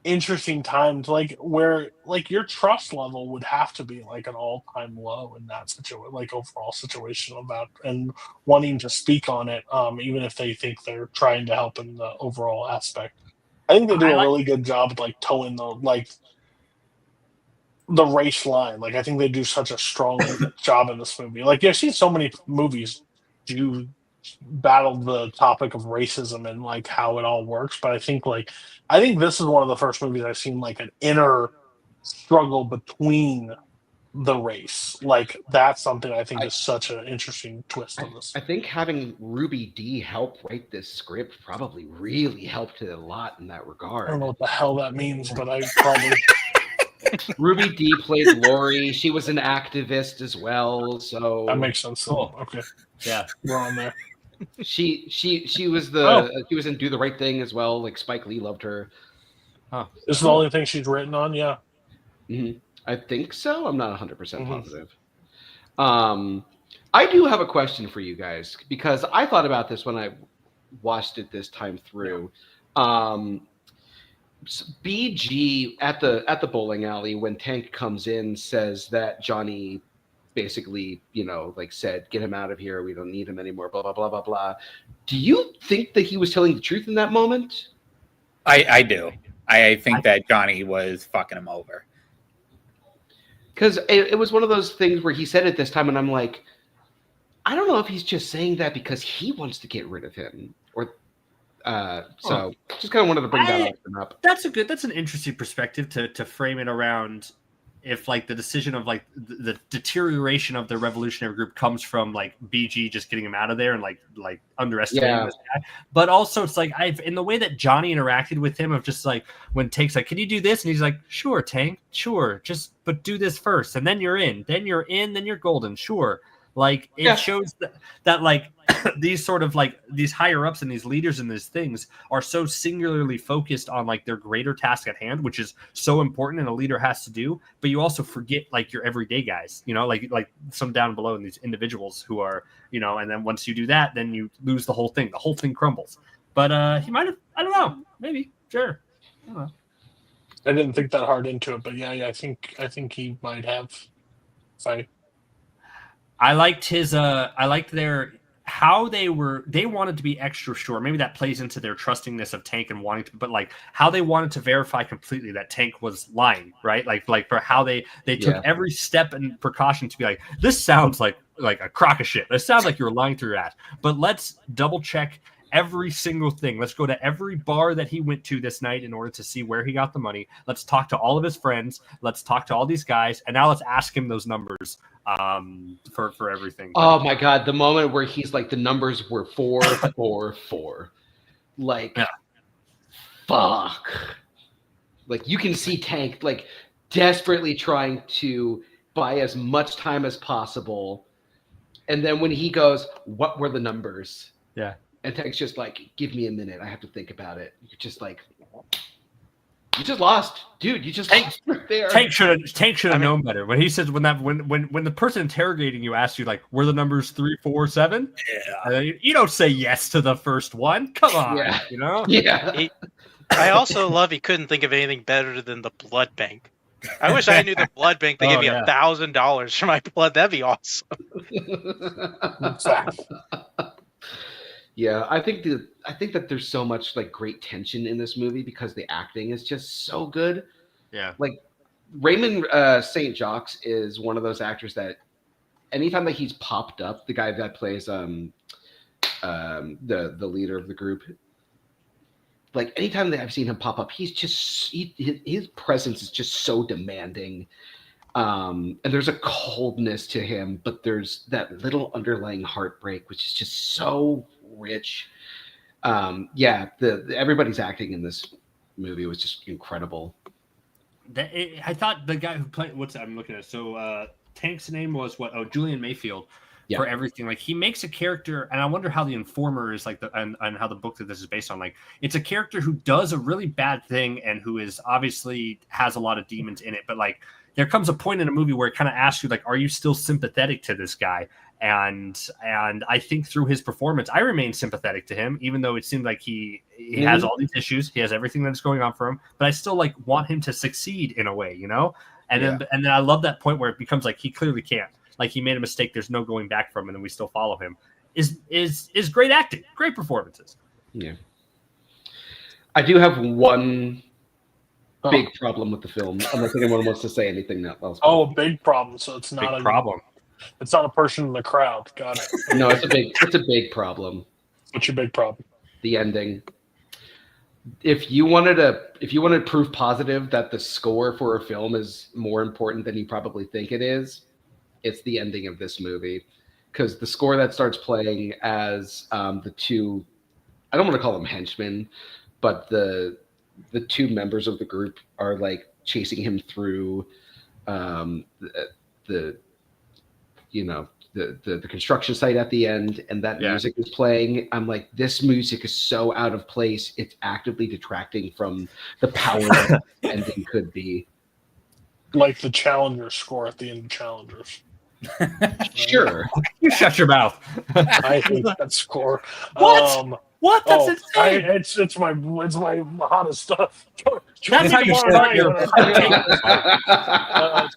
interesting time to like where like your trust level would have to be like an all-time low in that situation, like overall situation about and wanting to speak on it, even if they think they're trying to help in the overall aspect. I think they do a really good job of like towing the race line. Like I think they do such a strong job in this movie. Like I've seen so many movies do battle the topic of racism and like how it all works, but I think this is one of the first movies I've seen like an inner struggle between the race. Like that's something I think is such an interesting twist on this. I think having Ruby Dee help write this script probably really helped it a lot in that regard. I don't know what the hell that means, but I probably Ruby Dee played Lori. She was an activist as well, so that makes sense. Cool. Okay, yeah, we're on there. She was she was in Do the Right Thing as well. Like Spike Lee loved her. Huh. This is the only thing she's written on. Yeah, I think so. I'm not 100% positive. I do have a question for you guys because I thought about this when I watched it this time through. BG at the bowling alley when Tank comes in says that Johnny basically, like said, get him out of here. We don't need him anymore. Blah blah blah blah blah. Do you think that he was telling the truth in that moment? I do. I think that Johnny was fucking him over. Because it was one of those things where he said it this time, and I'm like, I don't know if he's just saying that because he wants to get rid of him, or just kind of wanted to bring that up. That's an interesting perspective to frame it around. If like the decision of like the deterioration of the revolutionary group comes from like BG just getting him out of there and like underestimating this guy, but also it's like in the way that Johnny interacted with him of just like when Tank's like, can you do this? And he's like, sure, Tank, sure, but do this first, and then you're in, then you're golden, sure. Like it shows that like these sort of like these higher ups and these leaders in these things are so singularly focused on like their greater task at hand, which is so important and a leader has to do. But you also forget like your everyday guys, like some down below in these individuals who are, and then once you do that, then you lose the whole thing. The whole thing crumbles. But he might have, I don't know, maybe, sure. I don't know. I didn't think that hard into it, but yeah, I think he might have. Sorry. I liked how they wanted to be extra sure. Maybe that plays into their trustingness of Tank and wanting to, but like how they wanted to verify completely that Tank was lying, right? Like for how they took every step and precaution to be like, this sounds like a crock of shit. This sounds like you're lying through your ass. But let's double check every single thing. Let's go to every bar that he went to this night in order to see where he got the money. Let's talk to all of his friends. Let's talk to all these guys. And now let's ask him those numbers for everything. Oh my God. The moment where he's like, the numbers were 4, 4, 4. Like, fuck. Like you can see Tank like desperately trying to buy as much time as possible. And then when he goes, what were the numbers? Yeah. And Tank's just like, give me a minute. I have to think about it. You're just like, you just lost, dude. You just lost right there. Tank should have known better. When he says when the person interrogating you asks you like, were the numbers 3, 4, 7? Yeah. You don't say yes to the first one. Come on. Yeah. Yeah. I also love he couldn't think of anything better than the blood bank. I wish I knew the blood bank. They gave me $1,000 for my blood. That'd be awesome. Yeah, I think that there's so much like great tension in this movie because the acting is just so good. Yeah, like Raymond St. Jacques is one of those actors that anytime that he's popped up, the guy that plays the leader of the group, like anytime that I've seen him pop up, he's just his presence is just so demanding. And there's a coldness to him, but there's that little underlying heartbreak, which is just so rich. Everybody's acting in this movie was just incredible. I thought the guy who played I'm looking at. So Tank's name was Julian Mayfield. For everything, like he makes a character, and I wonder how the Informer is like and how the book that this is based on. Like it's a character who does a really bad thing and who is obviously has a lot of demons in it, but like there comes a point in a movie where it kind of asks you like, are you still sympathetic to this guy? And I think through his performance, I remain sympathetic to him, even though it seemed like he has all these issues, he has everything that's going on for him, but I still like want him to succeed in a way, And then I love that point where it becomes like he clearly can't. Like he made a mistake, there's no going back from it, and we still follow him. Is great acting, great performances. Yeah. I do have one big problem with the film, unless anyone wants to say anything else. Oh, a big problem. So it's not a problem. It's not a person in the crowd. Got it. No, it's a big problem. What's your big problem? The ending. If you wanted proof positive that the score for a film is more important than you probably think it is, it's the ending of this movie. Because the score that starts playing as the two, I don't want to call them henchmen, but the two members of the group are like chasing him through the construction site at the end, and that music is playing. I'm like, this music is so out of place. It's actively detracting from the power that the ending could be. Like the Challenger score at the end of Challengers. Sure. You shut your mouth. I hate that score. What? What? That's insane. It's my hottest stuff. That's how you start your. It's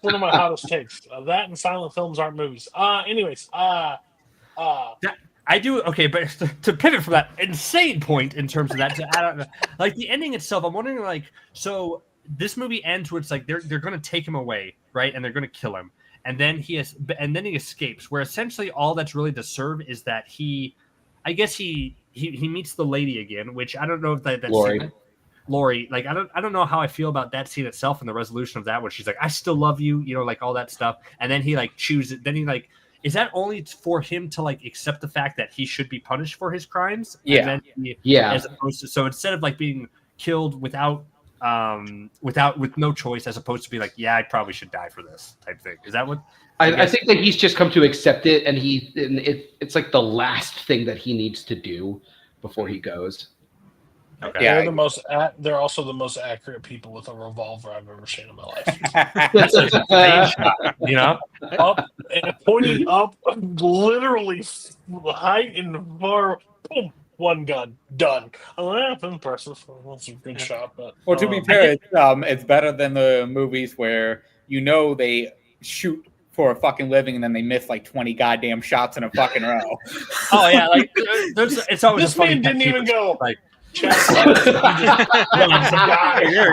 one of my hottest takes. That and silent films aren't movies. Anyways, I do okay, but to pivot from that insane point in terms of that, to add on, like the ending itself, I'm wondering, like, so this movie ends where it's like they're going to take him away, right, and they're going to kill him, and then he escapes. Where essentially all that's really to serve is that he meets the lady again, which I don't know if that's Lori. Like I don't know how I feel about that scene itself and the resolution of that, where she's like, I still love you, like all that stuff, and then he like chooses. Then he like. Is that only for him to like accept the fact that he should be punished for his crimes? Yeah. As opposed to, so instead of like being killed with no choice, as opposed to be like, yeah, I probably should die for this type thing. Is that what? I think that he's just come to accept it, and it's like the last thing that he needs to do before he goes. Okay. Yeah. They're also the most accurate people with a revolver I've ever seen in my life. Up and pointing up, literally height and far. Boom, one gun, done. That's impressive. That's a good shot, but Well, to be fair, it's better than the movies where they shoot for a fucking living and then they miss like 20 goddamn shots in a fucking row. Oh yeah, like it's always this man didn't even go like. There he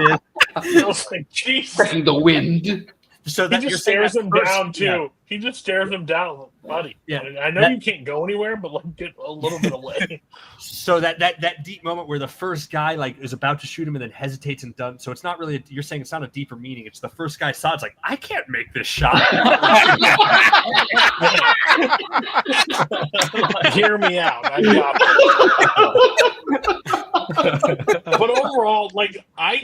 is. I was like, Jesus. Wrecking the wind. So he just stares him down too. Yeah. He just stares him down, like, buddy. Yeah, I know you can't go anywhere, but like get a little bit away. So that deep moment where the first guy like is about to shoot him and then hesitates and does. So it's not really. You're saying it's not a deeper meaning. It's the first guy saw. It's like I can't make this shot. Hear me out. I got it. But overall, like I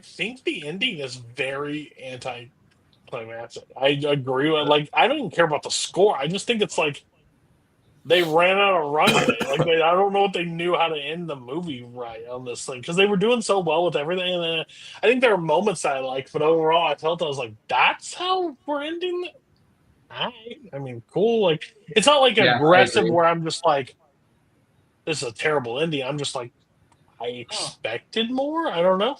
think the ending is very anti-climactic. I agree with I don't even care about the score. I just think it's like they ran out of runway. I don't know what they knew how to end the movie right on this thing, because they were doing so well with everything. And I think there are moments I liked, but overall, I felt I was like, "That's how we're ending." I mean, cool. Like it's not like aggressive where I'm just like, "This is a terrible ending." I'm just like, I expected more. I don't know.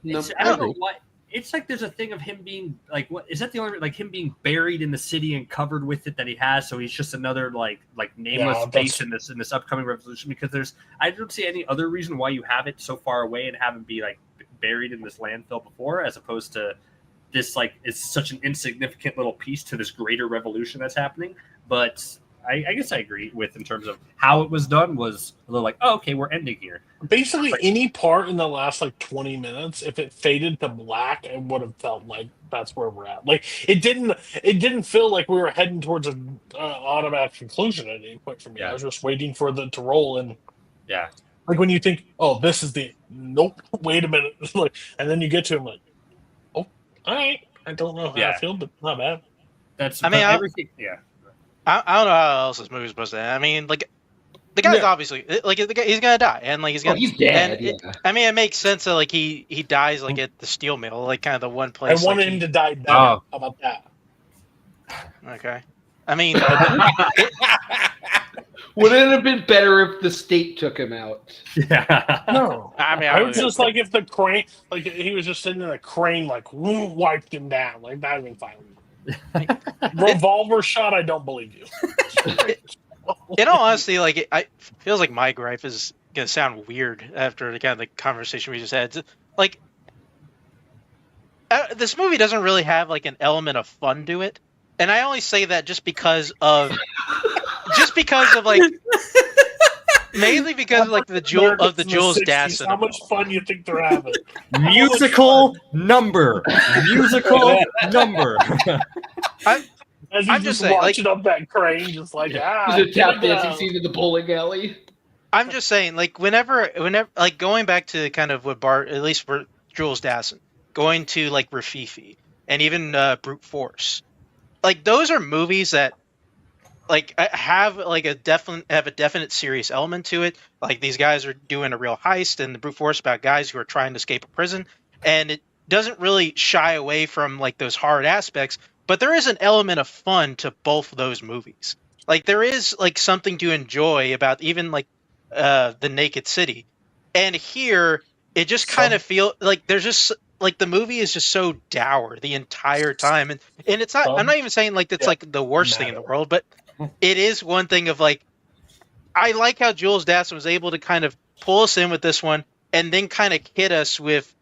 I don't know what. It's like there's a thing of him being like, what is that the only like him being buried in the city and covered with it that he has, so he's just another like nameless face in this upcoming revolution, because I don't see any other reason why you have it so far away and have him be like buried in this landfill before, as opposed to this like it's such an insignificant little piece to this greater revolution that's happening. But I guess I agree with in terms of how it was done was a little like, oh, okay, we're ending here. Basically, any part in the last like 20 minutes, if it faded to black, I would have felt like that's where we're at. Like it didn't feel like we were heading towards an automatic conclusion at any point for me. I was just waiting for the to roll, and like when you think, oh, this is the nope, wait a minute, like, and then you get to him like, oh, all right, I don't know how I feel, but not bad. That's everything. I don't know how else this movie's supposed to end. I mean, like, the guy's obviously like the guy, he's gonna die, and like he's dead. I mean, it makes sense that like he dies like at the steel mill, like kind of the one place. I wanted him to die better. How about that? Okay. I mean, would it have been better if the state took him out? Yeah. No. I mean, I was just like if the crane, like he was just sitting in a crane, like wiped him down, like that would have been fine. Revolver shot, I don't believe you. In all honesty, like it feels like my gripe is gonna sound weird after the kind of the conversation we just had. Like this movie doesn't really have like an element of fun to it, and I only say that just because of like mainly because of like the Jules Dassin. How much fun you think they're having? Musical number. I'm just saying, watching up that crane, just like There's a tap dancing scene in the bowling alley. I'm just saying, like whenever, like going back to kind of what Bart, at least for Jules Dassin, going to like Rafifi and even Brute Force, like those are movies that like have a definite serious element to it. Like these guys are doing a real heist, and the Brute Force about guys who are trying to escape a prison, and it doesn't really shy away from like those hard aspects. But there is an element of fun to both of those movies. Like there is like something to enjoy about even like the Naked City, and here it just kind of feel like there's just like the movie is just so dour the entire time, and it's not. I'm not even saying like it's like the worst thing in the world, but it is one thing of like I like how Jules Dassin was able to kind of pull us in with this one, and then kind of hit us with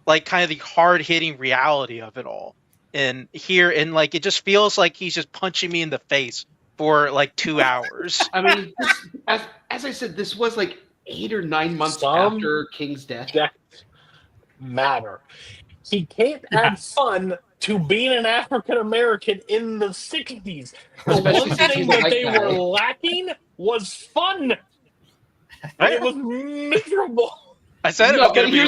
like kind of the hard hitting reality of it all. And here, and like it just feels like he's just punching me in the face for like 2 hours. I mean, as I said, this was like 8 or 9 months after King's death. Matter. He can't add fun to being an African American in the 60s. The one thing that they were lacking was fun. And it was miserable. I said it was going to be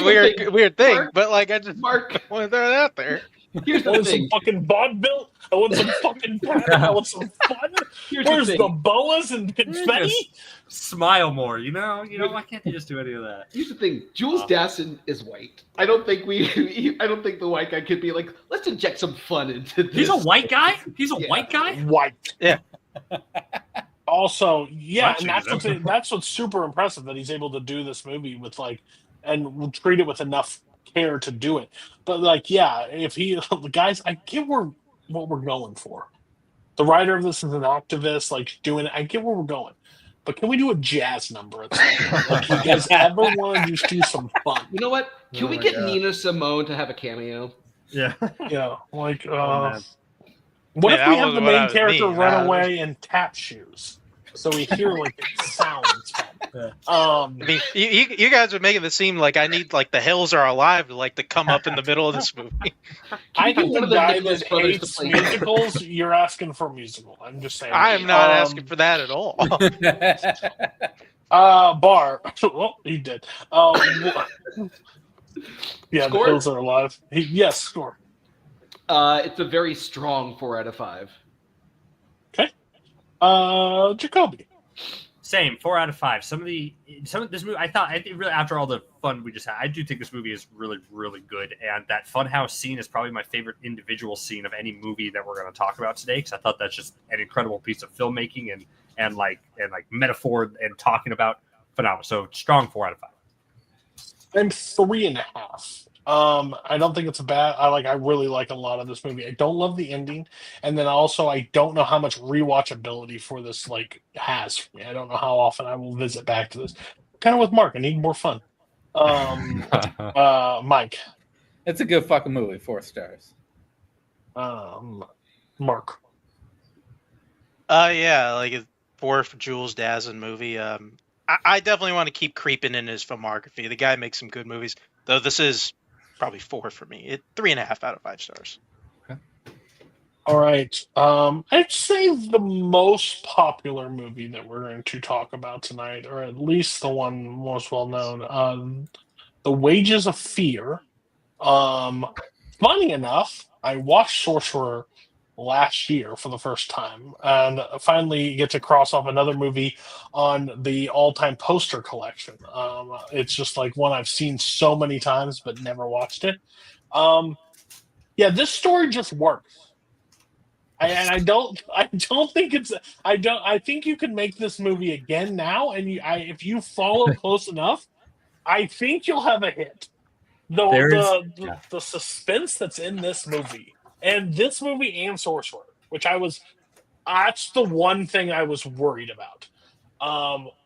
a weird thing, Mark, but like I just want to throw it out there. Here's the thing. Some fucking vaudeville. I want some fucking pattern. I want some fun. Where's the boas and confetti? Smile more, you know. Why can't you just do any of that? Here's the thing: Jules Dassin is white. I don't think the white guy could be like, let's inject some fun into this. He's a white guy. He's a white guy. White. Yeah. Also, and that's what's super impressive that he's able to do this movie with like, and treat it with enough care to do it. But like, if the guys, I get what we're going for. The writer of this is an activist, like doing it. I get where we're going, but can we do a jazz number at some point? Like, you guys ever want to just do some fun? You know what? Can we get Nina Simone to have a cameo? Yeah. Yeah. Like, what if we have the main character run away in tap shoes? So we hear like it sounds fun. I mean, you guys are making this seem like I need like the hills are alive to come up in the middle of this movie. I think the guy that hates musicals, you're asking for a musical. I'm just saying. I am not asking for that at all. Bar. Well, he did. The hills are alive. Yes, score. It's a very strong 4 out of 5. Okay. Jacoby. Same, 4 out of 5. Some of this movie, I think really after all the fun we just had, I do think this movie is really, really good. And that funhouse scene is probably my favorite individual scene of any movie that we're going to talk about today, because I thought that's just an incredible piece of filmmaking and metaphor and talking about phenomenal. So strong 4 out of 5. I'm 3.5. I don't think it's a bad. I really like a lot of this movie. I don't love the ending, and then also I don't know how much rewatchability for this has for me. I don't know how often I will visit back to this. Kind of with Mark, I need more fun. Mike, it's a good fucking movie. 4 stars. Mark. A 4 for Jules Dassin movie. I definitely want to keep creeping in his filmography. The guy makes some good movies, though. This is probably 4 for me. 3.5 out of 5 stars. Okay. All right. I'd say the most popular movie that we're going to talk about tonight, or at least the one most well known, The Wages of Fear. Funny enough, I watched Sorcerer last year for the first time, and finally get to cross off another movie on the all-time poster collection. It's just like one I've seen so many times but never watched it. This story just works. I think you can make this movie again now, and if you follow close enough, I think you'll have a hit. The suspense that's in this movie. And this movie and Sorcerer, that's the one thing I was worried about.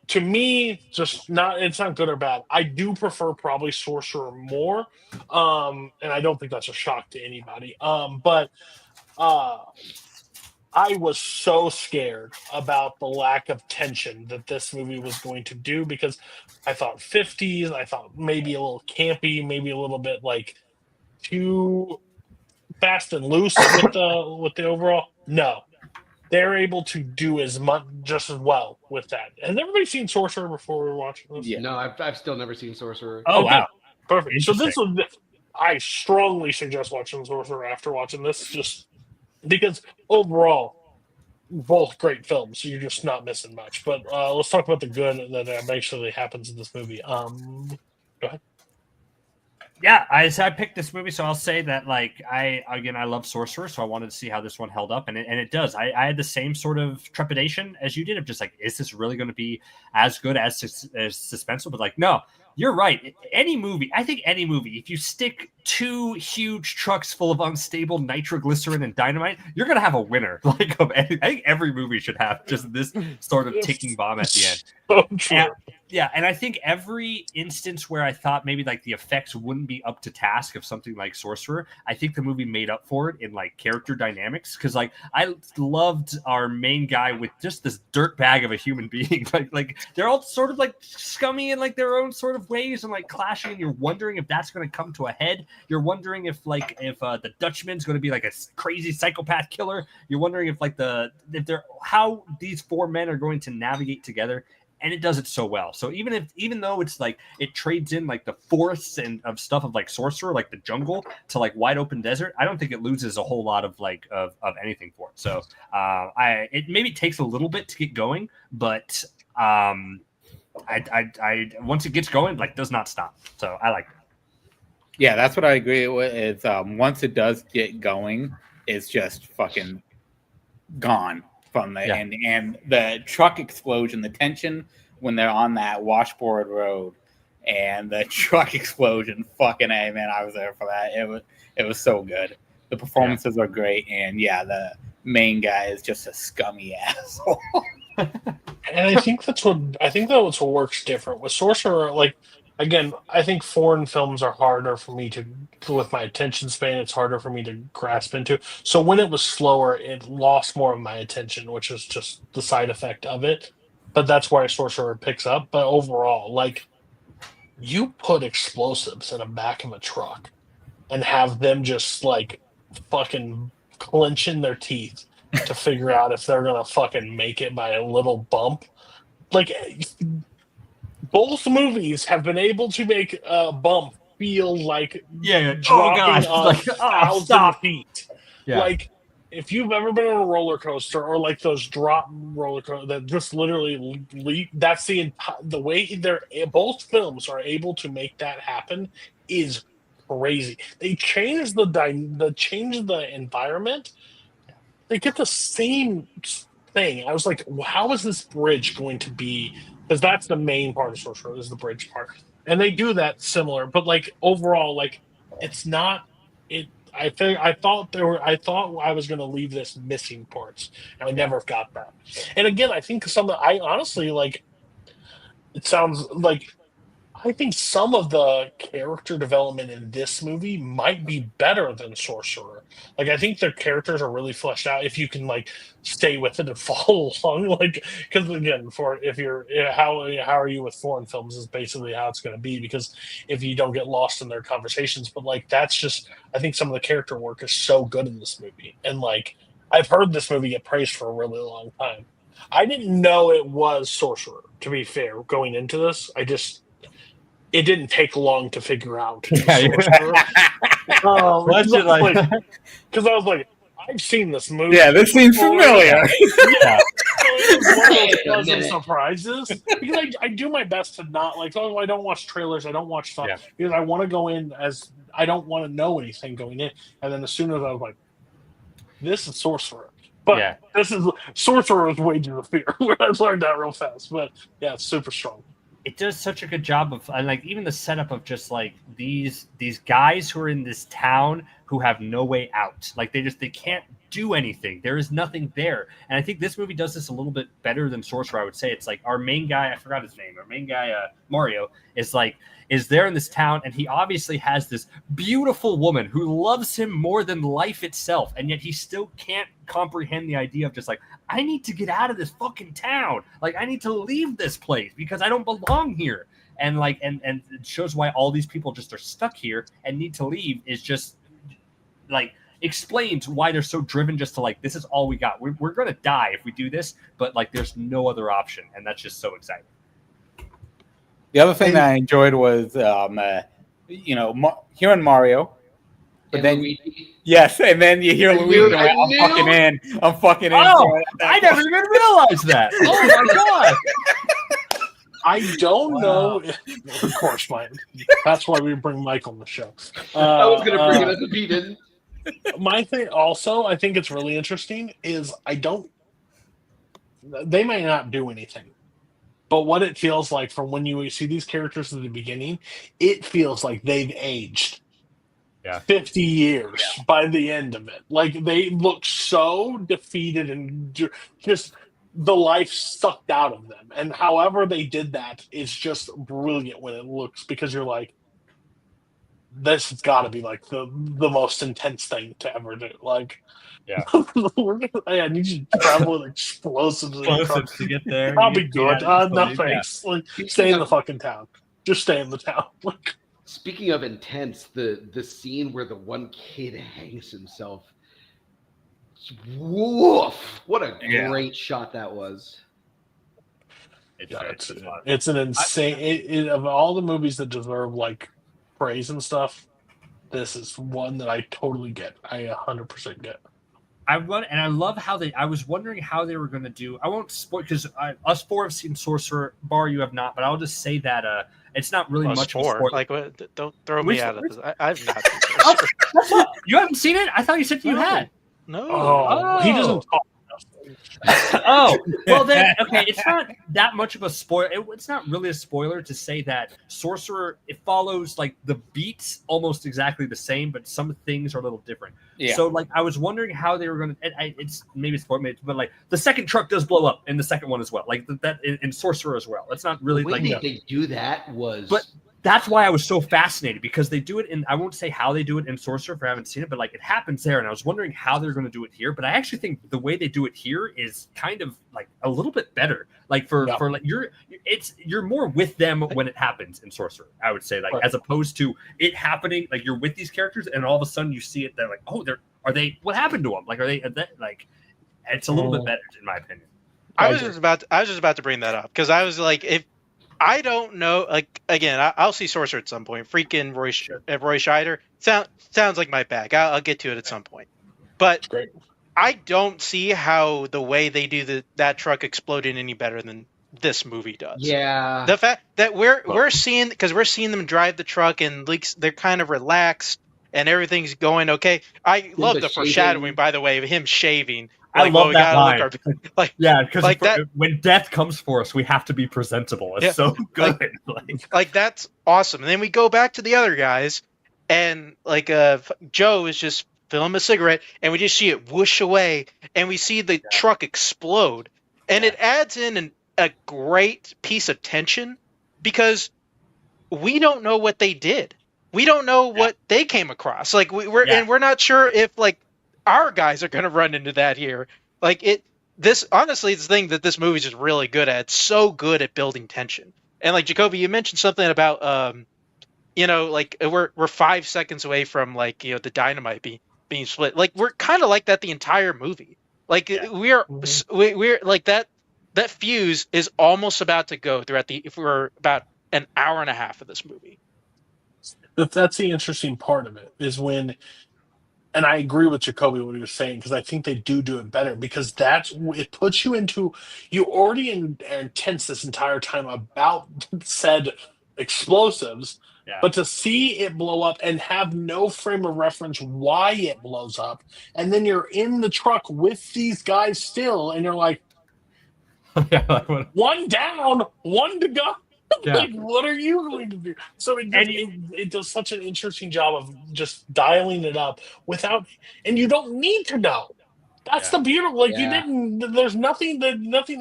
To me, it's not good or bad. I do prefer probably Sorcerer more. And I don't think that's a shock to anybody. But I was so scared about the lack of tension that this movie was going to do, because I thought 50s, I thought maybe a little campy, maybe a little bit too fast and loose with the overall. No, they're able to do just as well with that. Has everybody seen Sorcerer before we were watching this? Yeah. No, I've still never seen Sorcerer. Oh, wow. Perfect. So I strongly suggest watching Sorcerer after watching this, just because overall, both great films. So you're just not missing much. But let's talk about the good that actually happens in this movie. Go ahead. Yeah, I picked this movie, so I'll say that like I love Sorcerer, so I wanted to see how this one held up, and it does. I had the same sort of trepidation as you did of just like, is this really going to be as good as suspenseful? But like, no, you're right. Any movie, if you stick 2 huge trucks full of unstable nitroglycerin and dynamite, you're gonna have a winner. Like I think every movie should have just this sort of ticking bomb at the end. So true. Yeah, and I think every instance where I thought maybe like the effects wouldn't be up to task of something like Sorcerer, I think the movie made up for it in like character dynamics. Because like I loved our main guy with just this dirt bag of a human being. like they're all sort of like scummy in like their own sort of ways and like clashing. And you're wondering if that's going to come to a head. You're wondering if the Dutchman's going to be like a crazy psychopath killer. You're wondering if like how these 4 men are going to navigate together. And it does it so well. So even though it's like it trades in like the forests and of stuff of like Sorcerer, like the jungle, to like wide open desert, I don't think it loses a whole lot of like of anything for it. So it maybe takes a little bit to get going, but I once it gets going, like does not stop. So I like it. Yeah, that's what I agree with. Is once it does get going, it's just fucking gone. From the end, and the truck explosion, the tension when they're on that washboard road, and the truck explosion. Fucking A, man, I was there for that. It was so good. The performances are great, and yeah, the main guy is just a scummy asshole. And I think that's what works different with Sorcerer. Like, again, I think foreign films are harder for me to with my attention span. It's harder for me to grasp into. So when it was slower, it lost more of my attention, which is just the side effect of it. But that's why Sorcerer picks up. But overall, like, you put explosives in the back of a truck and have them just like fucking clenching their teeth to figure out if they're gonna fucking make it by a little bump. Like, both movies have been able to make a bump feel like dropping like, 1,000 feet. Yeah. Like, if you've ever been on a roller coaster or like those drop roller coaster that just literally leap, that's the way both films are able to make that happen is crazy. They change the environment. They get the same thing. I was like, how is this bridge going to be? Because that's the main part of Sorcerer is the bridge part, and they do that similar. But like overall, like it's not. I thought I was going to leave this missing parts, and I never got that. And again, I think I honestly like. It sounds like. I think some of the character development in this movie might be better than Sorcerer. Like, I think their characters are really fleshed out if you can like stay with it and follow along. Like, because again, how are you with foreign films is basically how it's going to be. Because if you don't get lost in their conversations, but like that's just I think some of the character work is so good in this movie, and like I've heard this movie get praised for a really long time. I didn't know it was Sorcerer. To be fair, going into this, it didn't take long to figure out. Because I was like, I've seen this movie. Yeah, this seems familiar. Yeah. It was one of those pleasant surprises. Because I do my best to not like, I don't watch trailers, I don't watch stuff. Yeah. Because I want to go in as I don't want to know anything going in. And then as soon as I was like, this is Sorcerer. But this is Sorcerer's Wages of Fear. I learned that real fast. But yeah, it's super strong. It does such a good job of like even the setup of just like these guys who are in this town who have no way out. Like they can't do anything. There is nothing there. And I think this movie does this a little bit better than Sorcerer. I would say it's like our main guy, I forgot his name. Our main guy, Mario, is there in this town, and he obviously has this beautiful woman who loves him more than life itself, and yet he still can't comprehend the idea of just like, I need to get out of this fucking town. Like, I need to leave this place because I don't belong here. And like, and it shows why all these people just are stuck here and need to leave is just like explains why they're so driven just to like, this is all we got. We're going to die if we do this, but like, there's no other option. And that's just so exciting. The other thing that I enjoyed was, hearing Mario, but And then Luigi. yes, and then you hear I Luigi. knew- I I'm fucking knew- in. I'm fucking in. Oh, I never even realized that. Oh my god! I don't Wow. know. Of course, Mike. That's why we bring Mike on the show. I was going to bring it up if he didn't. My thing also, I think it's really interesting, is they may not do anything, but what it feels like from when you see these characters at the beginning, it feels like they've aged 50 years by the end of it. Like, they look so defeated and just the life sucked out of them. And however they did that is just brilliant when it looks, because you're like, this has got to be like the most intense thing to ever do. Like, I need you to travel with explosives to get there. I'll be good. No thanks. Like, stay in the fucking town. Just stay in the town. Speaking of intense, the scene where the one kid hangs himself. Woof! What a great shot that was. It's an insane. Of all the movies that deserve like praise and stuff, this is one that I totally get. I 100% get. I love how I was wondering how they were going to do. I won't spoil because us four have seen Sorcerer. Bar, you have not, but I'll just say that it's not really much of a spoiler. Like, don't throw me out of this. I've not seen Sorcerer. You haven't seen it? I thought you said you had. No. Oh, he doesn't talk. Oh, well then, okay, it's not that much of a spoiler. It's not really a spoiler to say that Sorcerer, it follows like the beats almost exactly the same, but some things are a little different. Yeah. So like I was wondering how they were going to, it's maybe it's spoiler, but like the second truck does blow up in the second one as well. Like that in Sorcerer as well. It's not really the way like they do that was. But that's why I was so fascinated, because they do it in, I won't say how they do it in Sorcerer if I haven't seen it, but like it happens there. And I was wondering how they're going to do it here. But I actually think the way they do it here is kind of like a little bit better. Like for like you're more with them when it happens in Sorcerer, I would say, like as opposed to it happening, like you're with these characters and all of a sudden you see it. They're like, oh, what happened to them? Like, are they like, it's a little bit better in my opinion. I was just about to bring that up because I was like, if I don't know, like again, I'll see Sorcerer at some point. Freaking Roy Scheider sounds like my bag. I'll get to it at some point, but I don't see how the way they do that truck exploding any better than this movie does. Yeah, the fact that we're seeing them drive the truck and they're kind of relaxed and everything's going okay. I love the foreshadowing, by the way, of him shaving. Like, I love that line. Because like when death comes for us, we have to be presentable. It's so good. Like that's awesome. And then we go back to the other guys, and like Joe is just filling a cigarette, and we just see it whoosh away, and we see the truck explode, and it adds in a great piece of tension because we don't know what they did. We don't know what they came across. Like we're not sure if like our guys are going to run into that here. Like this honestly is the thing that this movie is just really good at. It's so good at building tension. And like Jacoby, you mentioned something about like we're 5 seconds away from like the dynamite being split. Like we're kind of like that the entire movie. Like we're like that fuse is almost about to go if we're about an hour and a half of this movie. That's the interesting part of it is when. And I agree with Jacoby what he was saying, because I think they do it better, because it puts you into, you already are intense this entire time about said explosives, but to see it blow up and have no frame of reference why it blows up, and then you're in the truck with these guys still, and you're like, one down, one to go. Like, what are you going to do? So it does such an interesting job of just dialing it up and you don't need to know. That's the beautiful. Like you didn't. There's nothing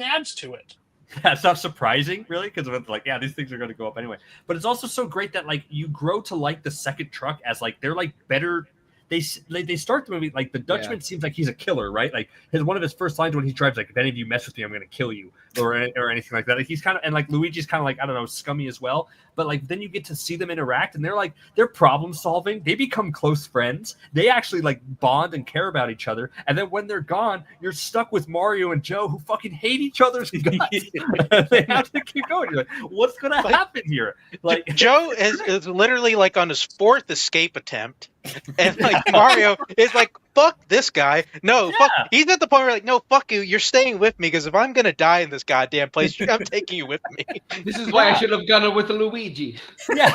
adds to it. Yeah, it's not surprising, really, because it's like, these things are going to go up anyway. But it's also so great that like you grow to like the second truck as like they're like better. They start the movie like the Dutchman seems like he's a killer, right? Like one of his first lines when he drives, like, if any of you mess with me, I'm going to kill you, or anything like that. Like he's kind of, and like Luigi's kind of like, I don't know, scummy as well. But like then you get to see them interact, and they're problem solving. They become close friends. They actually like bond and care about each other. And then when they're gone, you're stuck with Mario and Joe, who fucking hate each other's guts. They have to keep going. You're like, what's going to happen here? Like Joe is literally like on his fourth escape attempt. And like Mario is like fuck this guy. No, Yeah. fuck. He's at the point where like, no, fuck you. You're staying with me because if I'm gonna die in this goddamn place, I'm taking you with me. This is why I should have gone with Luigi. Yeah.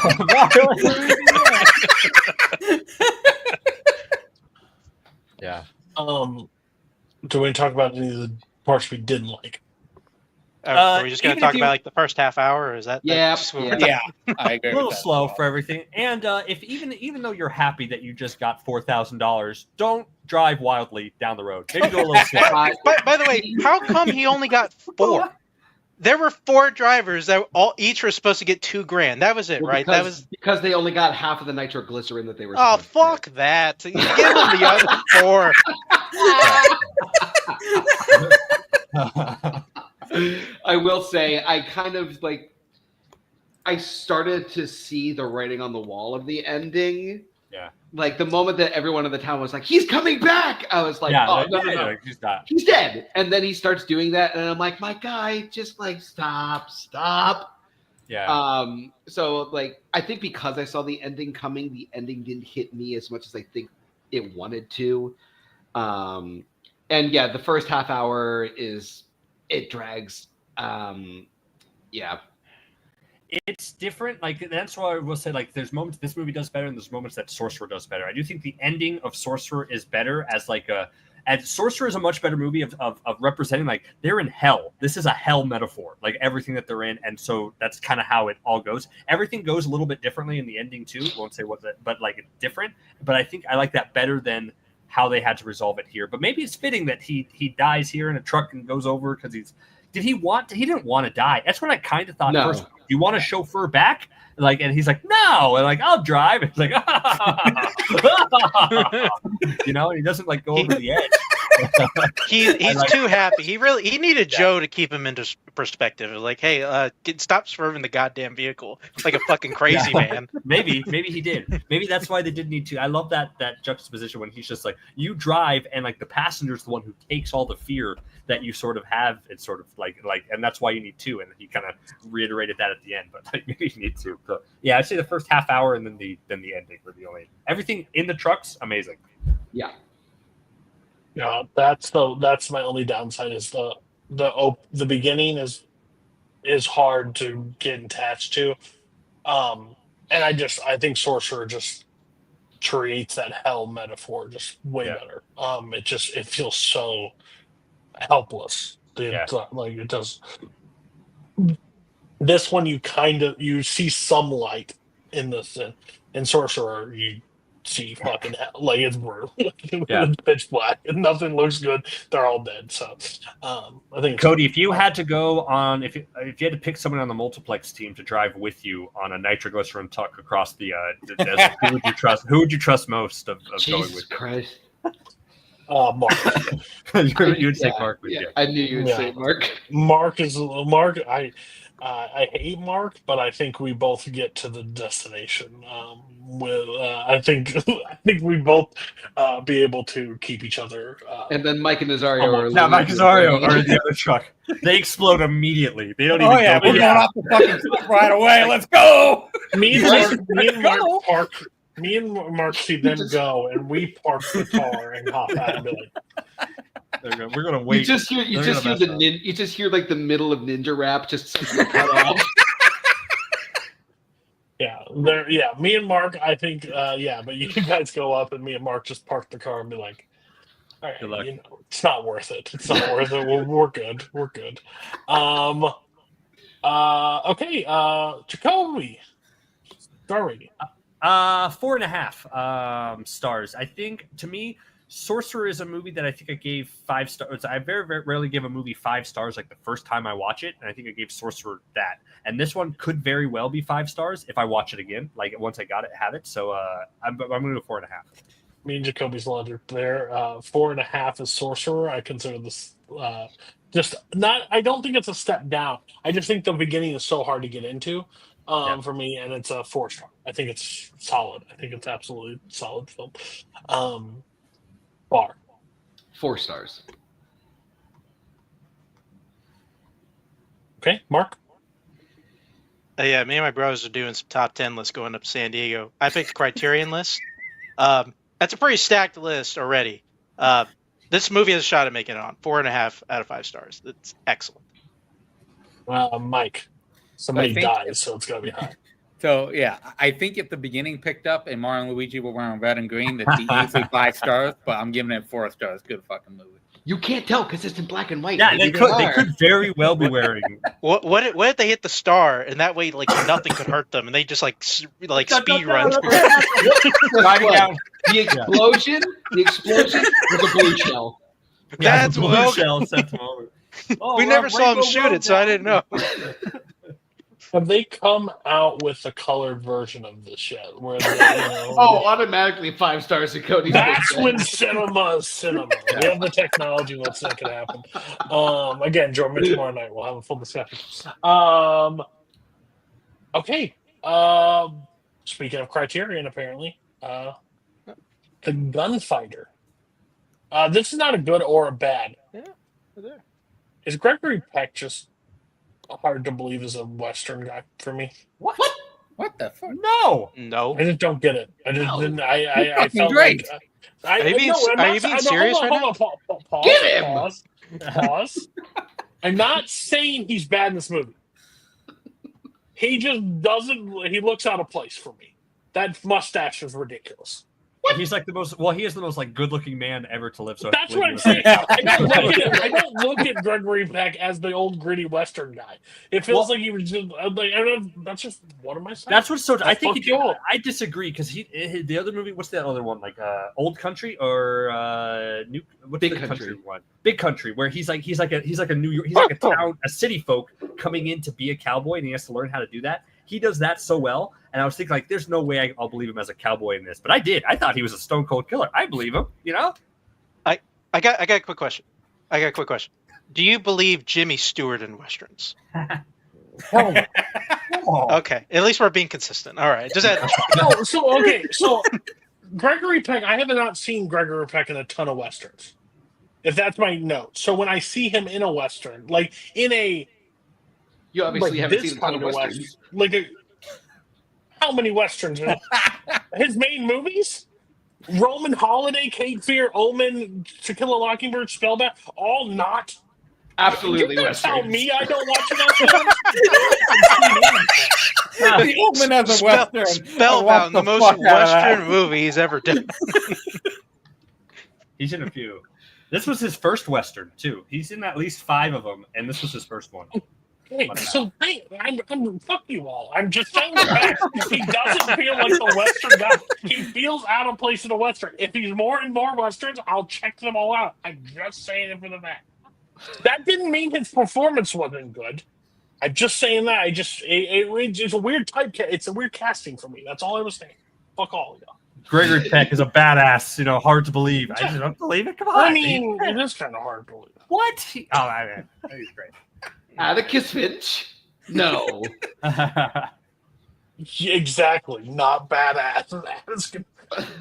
Yeah. Do we talk about any of the parts we didn't like? Are we just gonna even talk if you- about like the first half hour? Or is that? Yeah, that's what we're Yeah, I agree. A little with that. slow for everything. And if even though you're happy that you just got $4,000, don't drive wildly down the road. Maybe go a little slow. By the way, how come he only got 4? There were 4 drivers that each were supposed to get $2,000. That was it, Well, right? because, That was. because they only got half of the nitroglycerin that they were. Oh, supposed to fuck that! You give them the other 4. get. I will say, I kind of like. I started to see the writing on the wall of the ending. Yeah. Like the moment that everyone in the town was like, "He's coming back," I was like, yeah, "Oh no, no, no, like, he's not. he's dead!" And then he starts doing that, and I'm like, "My guy, just like stop." Yeah. So like I think because I saw the ending coming, the ending didn't hit me as much as I think it wanted to. And yeah, the first half hour it drags. Yeah. It's different. Like that's why I will say, like, there's moments this movie does better, and there's moments that Sorcerer does better. I do think the ending of Sorcerer is better as like a. And Sorcerer is a much better movie of representing, like, they're in hell. This is a hell metaphor, like everything that they're in, and so that's kind of how it all goes. Everything goes a little bit differently in the ending too. I won't say what that, but like it's different. But I think I like that better than how they had to resolve it here. But maybe it's fitting that he dies here in a truck and goes over because he didn't want to die. That's what I kind of thought No. first. Do you want a chauffeur back? Like, and he's like, no, and like, I'll drive. It's like, you know, and he doesn't like go over the edge. He's like- too happy. He needed Joe to keep him into perspective. Like, hey, stop swerving the goddamn vehicle like a fucking crazy man. Maybe he did. Maybe that's why they did need to. I love that juxtaposition when he's just like, you drive, and like the passenger's the one who takes all the fear that you sort of have. It's sort of like, and that's why you need 2. And he kind of reiterated that at the end. But like, maybe you need 2. So yeah, I'd say the first half hour and then the ending were the only. Everything in the trucks, amazing. Yeah. Yeah, that's my only downside is the beginning is hard to get attached to, and I think Sorcerer just creates that hell metaphor just way better. It feels so helpless. Like it does. This one you see some light in this. In Sorcerer you see fucking hell. Like it's brutal. It's pitch black and nothing looks good. They're all dead. So I think Cody, if you had to go on, if you had to pick someone on the multiplex team to drive with you on a nitroglycerin truck across the desert, who would you trust? Who would you trust most of going Jesus with? Christ. Mark. You would say Mark would. Yeah, Yeah. I knew you would say Mark. Mark. I hate Mark, but I think we both get to the destination. I think we both be able to keep each other. And then Mike and Nazario are Now Mike losing. Azario are in the other truck. They explode immediately. They don't even. Oh yeah, go we're going off the fucking truck right away. Let's go. Me and Mark see them go, and we park the car and hop out and be like, We're gonna wait. You just hear you just hear like the middle of Ninja Rap just cut off. yeah. Me and Mark, I think, but you guys go up, and me and Mark just park the car and be like, all Good luck. right, it's not worth it. It's not worth it. We're good. We're good. Okay. Jacoby, star rating. 4.5 stars. I think, to me, Sorcerer is a movie that I think I gave 5 stars. I very, very rarely give a movie 5 stars like the first time I watch it, and I think I gave Sorcerer that. And this one could very well be 5 stars if I watch it again, like once I have it. So I'm going to go 4.5. Me and Jacoby's logic there. 4.5 is Sorcerer. I consider this just not. I don't think it's a step down. I just think the beginning is so hard to get into for me, and it's a 4-star. I think it's solid. I think it's absolutely solid film. Bar 4 stars. Okay, Mark. Yeah, me and my bros are doing some top 10 lists going up to San Diego. I picked the Criterion list. That's a pretty stacked list already. This movie has a shot at making it on 4.5 out of 5 stars. It's excellent. Mike, somebody I think- dies, so it's gonna be high. So yeah, I think if the beginning picked up and Mario and Luigi were wearing red and green, that'd be easily 5 stars. But I'm giving it 4 stars. Good fucking movie. You can't tell because it's in black and white. Yeah, Maybe they are. could very well be wearing. What if they hit the star and that way like nothing could hurt them and they just like speed run? Driving down. The explosion was a blue shell. That's blue well- shell sent him over. Oh, We we're never on saw him Rainbow shoot Road it, so I didn't know. Have they come out with a colored version of the shit? Where they, Oh, automatically 5 stars to Cody. that's when cinema is cinema. We have the technology. Let's make it happen. Again, Jordan, tomorrow night we'll have a full discussion. Okay. Speaking of Criterion, apparently, the Gunfighter. This is not a good or a bad. There. Is Gregory Peck just hard to believe as a Western guy for me? What? What the fuck? No. No. I just don't get it. I just No. didn't. I fucking felt great. like. Are you being- are you being serious right now? Pause, Get him! Pause. I'm not saying he's bad in this movie. He just doesn't. He looks out of place for me. That mustache is ridiculous. He's like the most. Well, he is the most like good-looking man ever to live. So That's what I'm saying. I don't look at Gregory Peck as the old gritty Western guy. It feels like he was just like. That's just what am I saying? That's what's so. I think fucked you up. I disagree because the other movie. What's that other one? Like Old Country or New? What's Big the Country. one? Big Country, where he's like a New York. He's like a town, a city folk coming in to be a cowboy, and he has to learn how to do that. He does that so well, and I was thinking like, there's no way I'll believe him as a cowboy in this, but I did. I thought he was a stone cold killer. I believe him. You know. I got a quick question. Do you believe Jimmy Stewart in westerns? Hell no. Oh. Okay, at least we're being consistent. All right, just add. So Gregory Peck. I have not seen Gregory Peck in a ton of westerns. If that's my note. So when I see him in a western, like in a You obviously like haven't this seen a ton kind of of westerns. how many westerns? His main movies? Roman Holiday, Cape Fear, Omen, To Kill a Mockingbird, Spellbound, all not. Absolutely You can't tell westerns. me I don't watch enough films. The Omen as a Western. Spellbound, the most fuck out of that. Western movie he's ever done. He's in a few. This was his first western too. He's in at least 5 of them, and this was his first one. Hey, so I'm fuck you all. I'm just saying the fact he doesn't feel like the Western guy. He feels out of place in a Western. If he's more and more Westerns, I'll check them all out. I'm just saying it for the fact. That didn't mean his performance wasn't good. I'm just saying that. It's a weird it's a weird casting for me. That's all I was saying. Fuck all of y'all. Gregory Peck is a badass. You know, hard to believe. I just don't believe it. Come on. I mean, it is kind of hard to believe. what? He's great. Atticus Finch? No. Yeah, exactly. Not badass.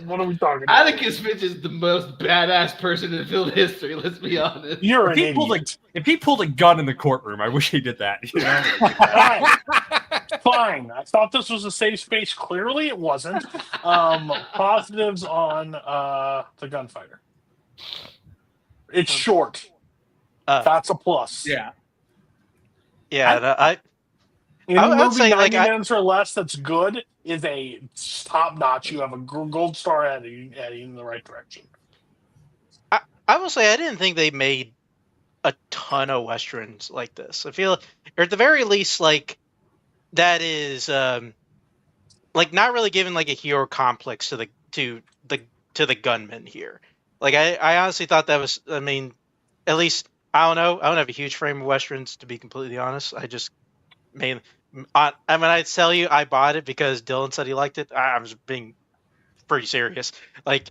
What are we talking about? Atticus Finch is the most badass person in film history, let's be honest. You're an If he pulled a gun in the courtroom, I wish he did that. You know? Alright. Fine. I thought this was a safe space. Clearly, it wasn't. Positives on the Gunfighter. It's short. That's a plus. Yeah. Yeah, Any I would movie say, 90 like, minutes or less that's good is a top notch. You have a gold star heading in the right direction. I will say I didn't think they made a ton of westerns like this. I feel, or at the very least, like that is like not really giving like a hero complex to the gunman here. Like I honestly thought that was. I mean, at least I don't know. I don't have a huge frame of westerns, to be completely honest. I just I mean, I tell you, I bought it because Dylan said he liked it. I was being pretty serious. Like,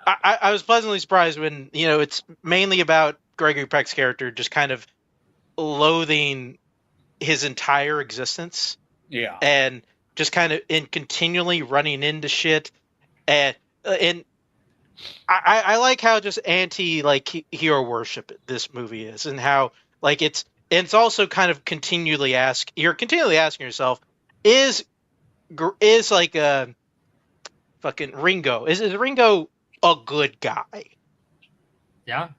I was pleasantly surprised when, you know, it's mainly about Gregory Peck's character just kind of loathing his entire existence. Yeah. And just kind of continually running into shit. And I like how just anti like hero worship this movie is, and how like it's also kind of continually asking yourself, is like a fucking Ringo, is Ringo a good guy? Yeah.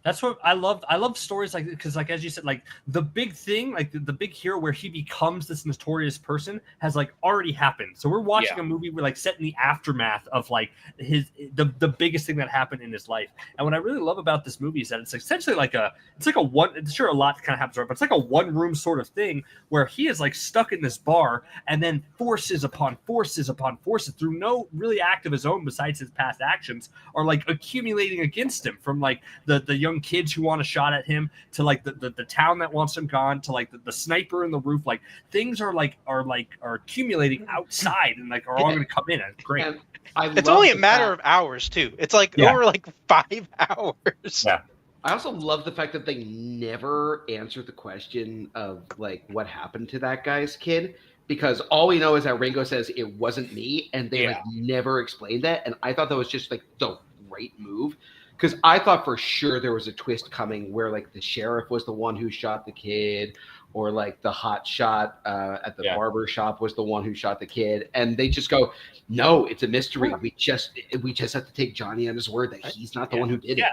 That's what I love. I love stories like, because like, as you said, like the big thing, like the big hero where he becomes this notorious person has like already happened. So we're watching a movie where like set in the aftermath of like the biggest thing that happened in his life. And what I really love about this movie is that it's essentially like a one, it's sure a lot kind of happens, right? But it's like a one room sort of thing where he is like stuck in this bar, and then forces upon forces upon forces through no really act of his own besides his past actions are like accumulating against him, from like the young kids who want a shot at him to like the town that wants him gone to like the sniper in the roof. Like things are accumulating outside and like are all going to come in. It's great. It's only a matter of hours too. It's like over like 5 hours. Yeah. I also love the fact that they never answer the question of like what happened to that guy's kid, because all we know is that Ringo says it wasn't me, and they like never explained that. And I thought that was just like the right move, because I thought for sure there was a twist coming where like the sheriff was the one who shot the kid, or like the hot shot at the barber shop was the one who shot the kid, and they just go, no, it's a mystery. We just have to take Johnny on his word that he's not the one who did it.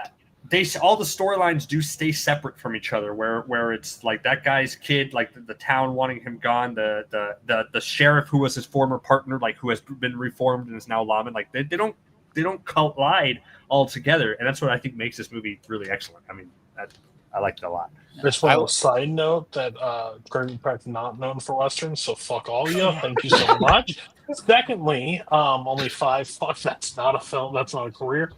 All the storylines do stay separate from each other, where it's like that guy's kid, like the town wanting him gone, the sheriff who was his former partner, like who has been reformed and is now lawman. Like they don't collide all together, and that's what I think makes this movie really excellent. I mean, I liked it a lot. Just one side note that Gregory Peck not known for westerns, so fuck all of you. Thank you so much. Secondly, only 5. Fuck, that's not a film. That's not a career.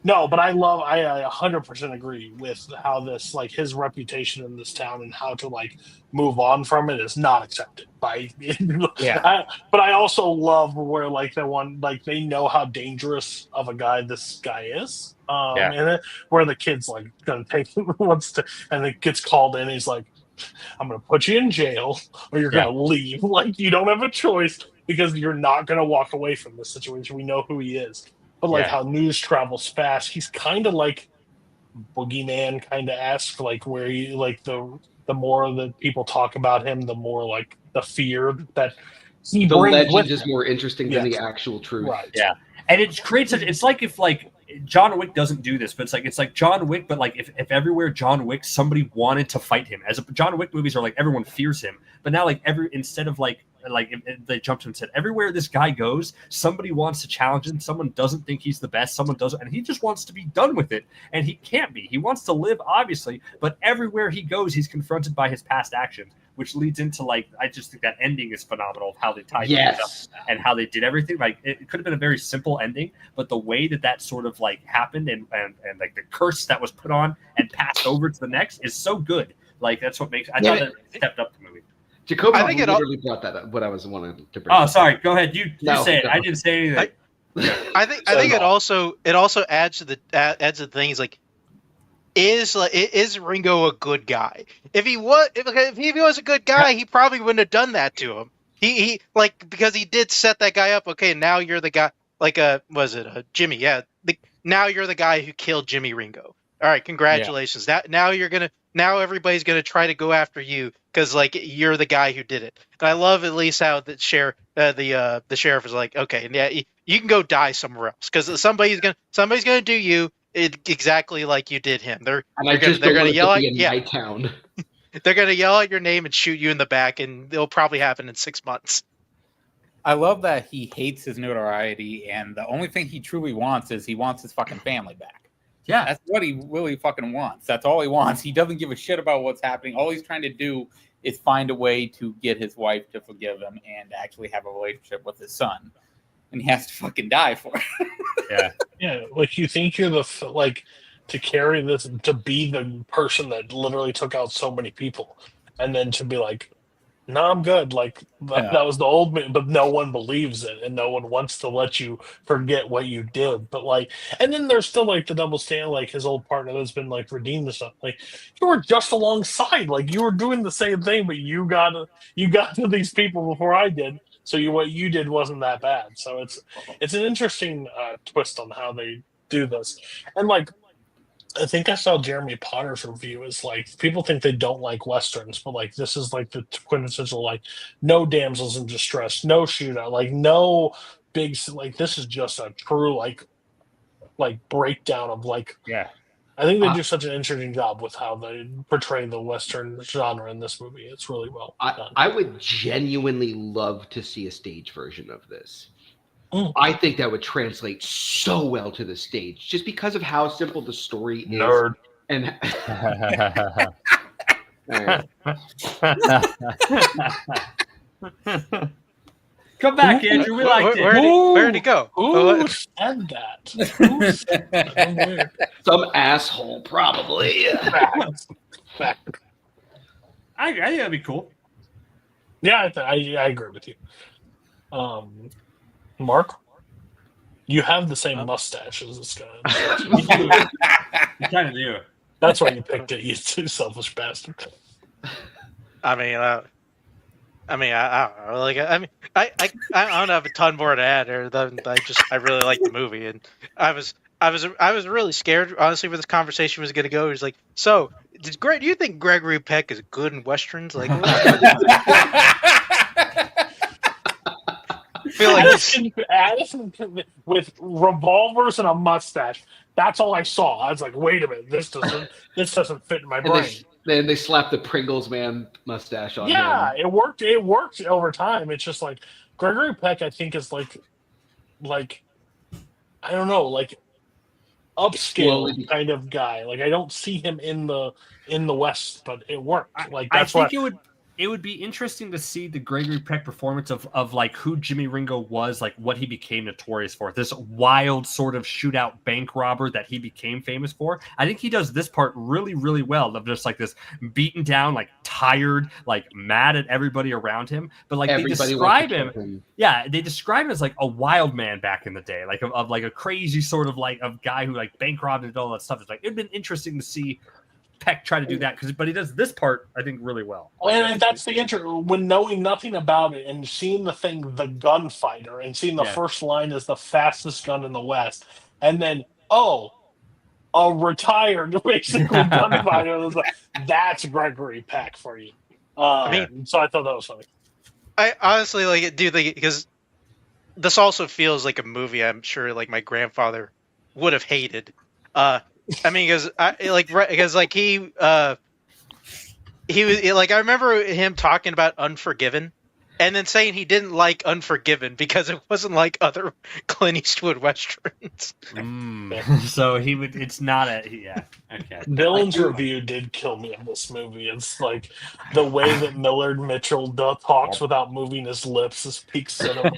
No, but I 100% agree with how this, like, his reputation in this town and how to like move on from it is not accepted by. But I also love where like they know how dangerous of a guy this guy is. And where the kid's like gonna take and it gets called in. He's like, I'm gonna put you in jail or you're gonna leave. Like, you don't have a choice, because you're not gonna walk away from this situation. We know who he is. But like how news travels fast, he's kind of like boogeyman kind of esque, like where he like the more that people talk about him, the more like the fear that he the brings legend with is him. more interesting than the actual truth. Right. Yeah, and it creates it's like if like John Wick doesn't do this, but it's like John Wick, but like if everywhere John Wick somebody wanted to fight him. John Wick movies are like everyone fears him, but now like instead of like if they jumped and said everywhere this guy goes, somebody wants to challenge him. Someone doesn't think he's the best. Someone doesn't, and he just wants to be done with it. And he can't be. He wants to live, obviously, but everywhere he goes, he's confronted by his past actions, which leads into like I just think that ending is phenomenal of how they tied things up and how they did everything. Like it could have been a very simple ending, but the way that sort of like happened and like the curse that was put on and passed over to the next is so good. Like that's what makes I thought that it stepped up the movie. Jacoby literally brought that up. What I was wanting to bring. Oh, sorry. Go ahead. You say it. I didn't say anything. I think it also adds to the thing. Is like, is Ringo a good guy? If he was a good guy, he probably wouldn't have done that to him. He like, because he did set that guy up. Okay, now you're the guy. Like Jimmy? Yeah. Now you're the guy who killed Jimmy Ringo. All right, congratulations. Now everybody's gonna try to go after you because like you're the guy who did it. And I love at least how the sheriff is like, okay, you can go die somewhere else because somebody's gonna do you exactly like you did him. They're gonna yell at town. They're gonna yell out your name and shoot you in the back, and it'll probably happen in 6 months. I love that he hates his notoriety, and the only thing he truly wants is he wants his fucking family back. Yeah, that's what he really fucking wants. That's all he wants. He doesn't give a shit about what's happening. All he's trying to do is find a way to get his wife to forgive him and actually have a relationship with his son. And he has to fucking die for it. Yeah. Like, you think you're to carry this, to be the person that literally took out so many people, and then to be like, no, I'm good. Like that was the old man, but no one believes it, and no one wants to let you forget what you did. But like, and then there's still like the double stand, like his old partner that's been like redeemed and stuff. Like, you were just alongside, like you were doing the same thing, but you got to these people before I did. So what you did wasn't that bad. So it's an interesting twist on how they do this, and like. I think I saw Jeremy Potter's review is like people think they don't like westerns, but like this is like the quintessential like no damsels in distress, no shootout, like no big, like this is just a true like like breakdown of like. Yeah. I think they do such an interesting job with how they portray the Western genre in this movie. It's really well done. I would genuinely love to see a stage version of this. Mm. I think that would translate so well to the stage, just because of how simple the story is. Nerd. And Come back, Andrew. We liked it. Where'd he go? Who said that? Who said that? Weird. some asshole, probably. Fact. I think that'd be cool. Yeah, I agree with you. Mark, you have the same mustache as this guy. You kind of do. That's why you picked it, you selfish bastard. I don't know. Like, I don't have a ton more to add. Or than I really like the movie, and I was really scared, honestly, where this conversation was going to go. He was like, "So, do you think Gregory Peck is good in westerns?" Like, I feel like Addison with revolvers and a mustache. That's all I saw. I was like, wait a minute, this doesn't fit in my brain. Then they slapped the Pringles man mustache on him. Yeah, it worked. It worked over time. It's just like Gregory Peck, I think, is like I don't know, like upscale kind of guy. Like I don't see him in the West, but it worked. Like that's I think it would be interesting to see the Gregory Peck performance of like who Jimmy Ringo was, like what he became notorious for. This wild sort of shootout bank robber that he became famous for. I think he does this part really, really well, of just like this beaten down, like tired, like mad at everybody around him. But like they describe him. Yeah, they describe him as like a wild man back in the day, like of like a crazy sort of like of guy who like bank robbed and all that stuff. It's like it'd been interesting to see Peck try to do that, but he does this part, I think, really well. And that's the when knowing nothing about it and seeing the thing, the gunfighter, and seeing the first line is the fastest gun in the West, and then a retired basically gunfighter. That's Gregory Peck for you. So I thought that was funny. I honestly like it, dude, because this also feels like a movie I'm sure like my grandfather would have hated. I mean, because he was like, I remember him talking about Unforgiven, and then saying he didn't like Unforgiven because it wasn't like other Clint Eastwood westerns. So he would. It's not okay. Dylan's review did kill me in this movie. It's like the way that Millard Mitchell talks without moving his lips is peak cinema.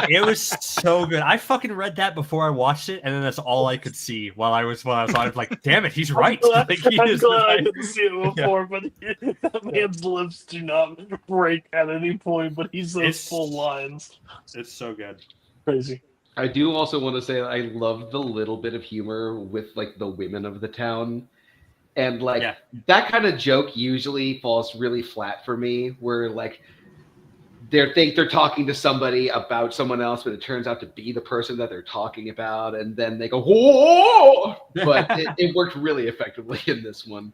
It was so good. I fucking read that before I watched it, and then that's all I could see while I was like, damn it, he's right. I'm glad right. I didn't see it before, but that man's lips do not break at any point, but he says full lines. It's so good. Crazy. I do also want to say I love the little bit of humor with like the women of the town. And like that kind of joke usually falls really flat for me, where like they think they're talking to somebody about someone else, but it turns out to be the person that they're talking about, and then they go, whoa! But it worked really effectively in this one.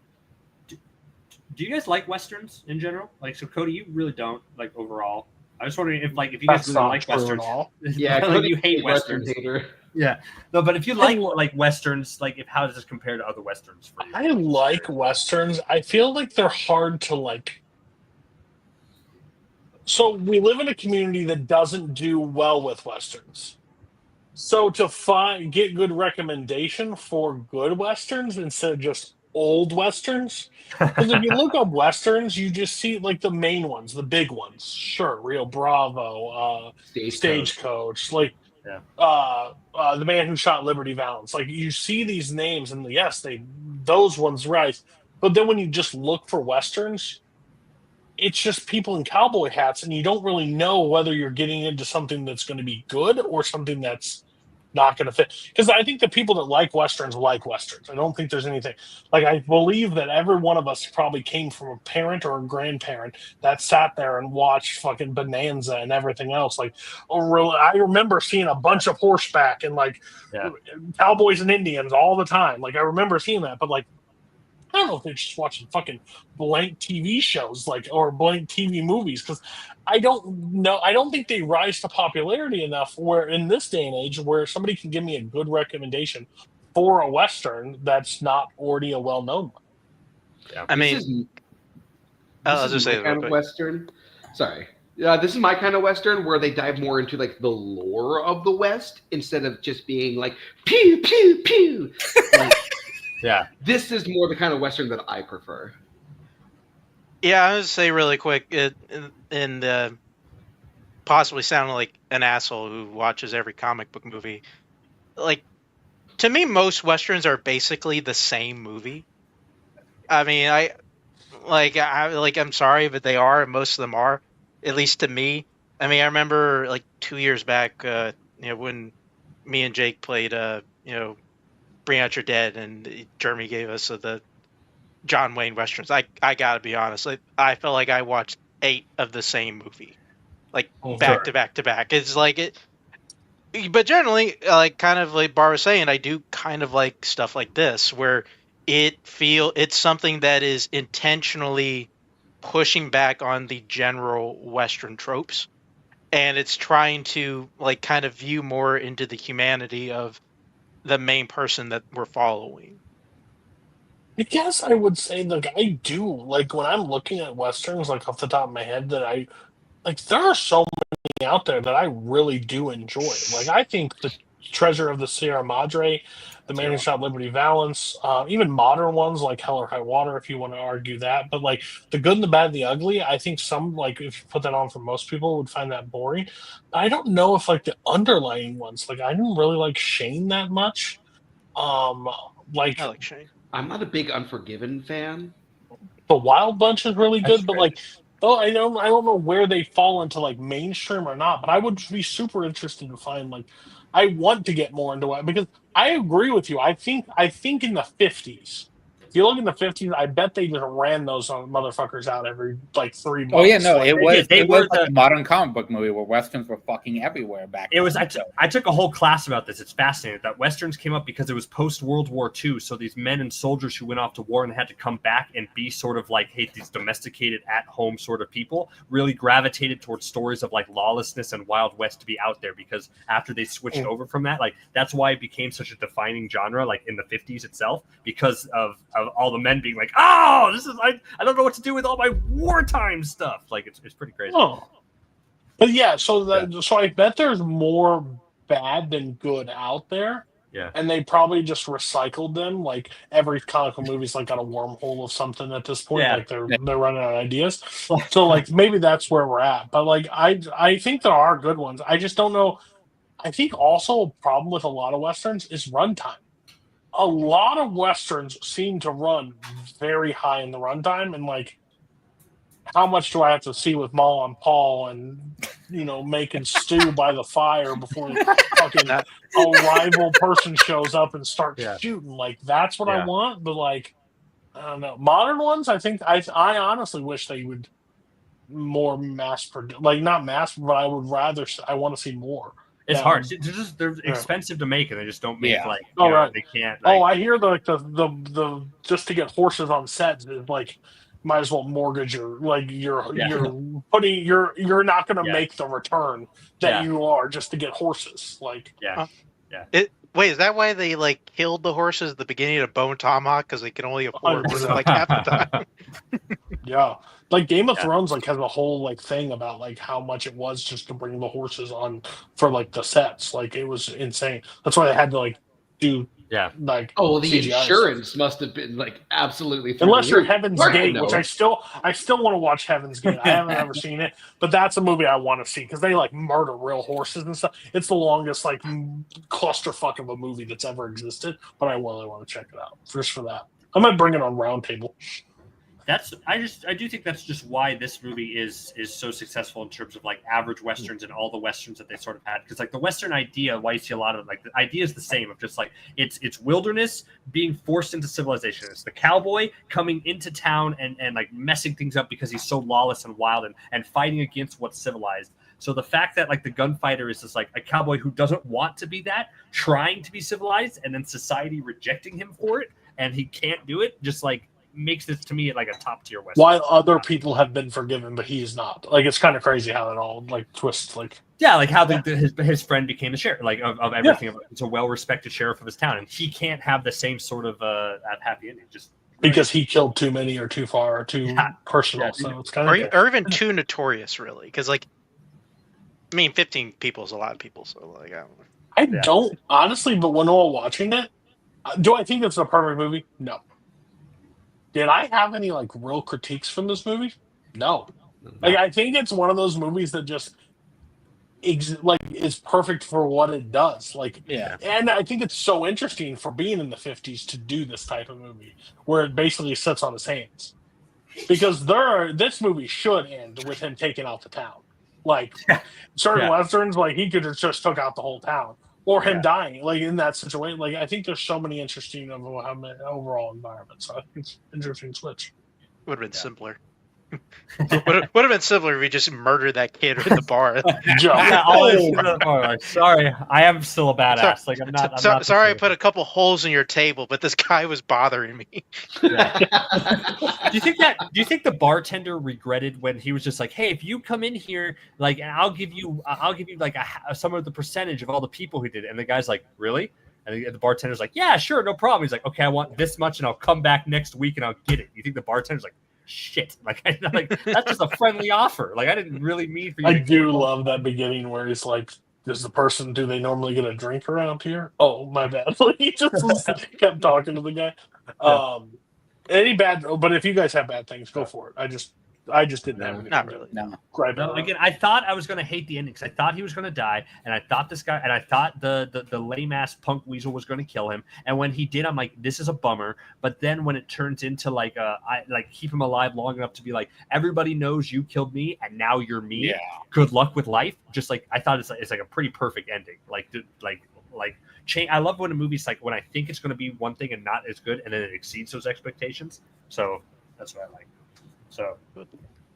Do you guys like westerns in general? Like, so Cody, you really don't like overall. I was wondering if you guys really like westerns. Yeah, like you hate westerns. Hater. Yeah, no, but if you like westerns, like how does this compare to other westerns for you? I like westerns. I feel like they're hard to like. So we live in a community that doesn't do well with westerns. So to get good recommendation for good westerns instead of just old westerns, because if you look up westerns, you just see like the main ones, the big ones. Sure, Rio Bravo, Stagecoach, like the Man Who Shot Liberty Valance. Like you see these names, and yes, those ones rise. But then when you just look for westerns, it's just people in cowboy hats, and you don't really know whether you're getting into something that's going to be good or something that's not going to fit. Because I think the people that like westerns like westerns. I don't think there's anything like, I believe that every one of us probably came from a parent or a grandparent that sat there and watched fucking Bonanza and everything else. Like, I remember seeing a bunch of horseback and like cowboys and Indians all the time. Like I remember seeing that, but like I don't know if they're just watching fucking blank TV shows, like, or blank TV movies, because I don't know. I don't think they rise to popularity enough where in this day and age where somebody can give me a good recommendation for a Western that's not already a well-known one. I This mean, is- I'll this just is say my it real kind of quick. Western. Sorry. This is my kind of Western where they dive more into like the lore of the West instead of just being like pew pew pew. Like, Yeah. this is more the kind of Western that I prefer. Yeah, I would say really quick, and possibly sound like an asshole who watches every comic book movie. Like, to me, most westerns are basically the same movie. I mean, I'm sorry, but they are, and most of them are, at least to me. I mean, I remember like 2 years back, when me and Jake played, Bring Out Your Dead, and Jeremy gave us the John Wayne westerns. I gotta be honest, I felt like I watched 8 of the same movie, like back to back to back. It's like it, but generally, like kind of like Bar was saying, I do kind of like stuff like this where it's something that is intentionally pushing back on the general Western tropes, and it's trying to like kind of view more into the humanity of the main person that we're following. I guess I would say, like, I do, like, when I'm looking at Westerns, like, off the top of my head, that I, like, there are so many out there that I really do enjoy. Like, I think The Treasure of the Sierra Madre, The Man Who Shot Liberty Valance, even modern ones like Hell or High Water, if you want to argue that. But, like, The Good and the Bad and the Ugly, I think some, like, if you put that on for most people, would find that boring. I don't know if, like, the underlying ones, like, I didn't really like Shane that much. Like, I like Shane. I'm not a big Unforgiven fan. The Wild Bunch is really That's good, but good. like, I don't know where they fall into like mainstream or not. But I would be super interested to find like, I want to get more into it because I agree with you. I think in the 50s, if you look in the 50s, I bet they just ran those motherfuckers out every like 3 months. Oh yeah, no, Like, it was they it was were like the- a modern comic book movie where westerns were fucking everywhere back. It was. then. I took a whole class about this. It's fascinating that westerns came up because it was post World War II. So these men and soldiers who went off to war and had to come back and be sort of like, hey, these domesticated at home sort of people really gravitated towards stories of like lawlessness and Wild West to be out there because after they switched over from that, like that's why it became such a defining genre, like in the 50s itself, because of all the men being like, oh, this is I don't know what to do with all my wartime stuff. Like it's pretty crazy. oh, but yeah. So I bet there's more bad than good out there. Yeah. And they probably just recycled them. Like every comic book movie's like got a wormhole of something at this point. Yeah. Like they're running out of ideas. So like maybe that's where we're at. But like I think there are good ones. I just don't know. I think also a problem with a lot of westerns is runtime. A lot of westerns seem to run very high in the runtime, and like, how much do I have to see with Ma and Paul and making stew by the fire before fucking a rival person shows up and starts shooting? Like that's what I want. But like, I don't know. Modern ones, I think I honestly wish they would more mass produce, like not mass, but I want to see more. It's hard. They're expensive to make, and they just don't make like. Right. They can't. I hear the just to get horses on set is like, might as well mortgage you're putting you're not going to make the return that you are just to get horses. Like Wait, is that why they like killed the horses at the beginning of Bone Tomahawk because they can only afford like half the time? Yeah. Like Game of Thrones like has a whole like thing about like how much it was just to bring the horses on for like the sets. Like it was insane. That's why they had to like do like the CGI insurance must have been like absolutely unless you're Heaven's Gate, which I still want to watch Heaven's Gate. I haven't ever seen it, but that's a movie I want to see because they like murder real horses and stuff. It's the longest like clusterfuck of a movie that's ever existed, but I really want to check it out just for that. I might bring it on Roundtable. I do think that's just why this movie is so successful in terms of like average westerns and all the westerns that they sort of had, because like the western idea, why you see a lot of like the idea is the same of just like it's wilderness being forced into civilization. It's the cowboy coming into town and like messing things up because he's so lawless and wild and fighting against what's civilized. So the fact that like the gunfighter is just like a cowboy who doesn't want to be that, trying to be civilized, and then society rejecting him for it, and he can't do it, just like makes this to me like a top tier Western. While other people have been forgiven, but he's not. Like, it's kind of crazy how it all like twists. Like, yeah, like how his friend became the sheriff, like of everything. It's a well respected sheriff of his town, and he can't have the same sort of happy ending just because he killed too many or too far or too personal. Yeah. So it's kind of or even too notorious, really. Because, like, I mean, 15 people is a lot of people. So, like, I don't honestly, but when while watching it, do I think it's a perfect movie? No. Did I have any like real critiques from this movie? No. Like, I think it's one of those movies that just is perfect for what it does. Like, and I think it's so interesting for being in the 50s to do this type of movie where it basically sits on his hands, because this movie should end with him taking out the town. Like, certain westerns, like, he could have just took out the whole town, or him dying, like, in that situation. Like, I think there's so many interesting overall environments. So I think it's an interesting switch. would have been simpler. would have been simpler if we just murdered that kid in the bar. Like, sorry, I am still a badass. Like, I'm not. Sorry, I put a couple holes in your table, but this guy was bothering me. Do you think the bartender regretted when he was just like, "Hey, if you come in here, like, and I'll give you like some of the percentage of all the people who did it," and the guy's like, "Really?" And the bartender's like, "Yeah, sure, no problem." He's like, "Okay, I want this much, and I'll come back next week and I'll get it." You think the bartender's like, shit, like that's just a friendly offer. Like, I didn't really mean for you. I do love that beginning where he's like, do they normally get a drink around here? Oh, my bad. Like, he just kept talking to the guy. But if you guys have bad things, go for it. I just didn't have anything. Not really. No. Again, I thought I was going to hate the ending because I thought he was going to die, and I thought this guy, and I thought the lame ass punk weasel was going to kill him. And when he did, I'm like, this is a bummer. But then when it turns into like I keep him alive long enough to be like, everybody knows you killed me, and now you're me. Yeah. Good luck with life. Just like, I thought it's like a pretty perfect ending. I love when a movie's like, when I think it's going to be one thing and not as good, and then it exceeds those expectations. So that's what I like. So,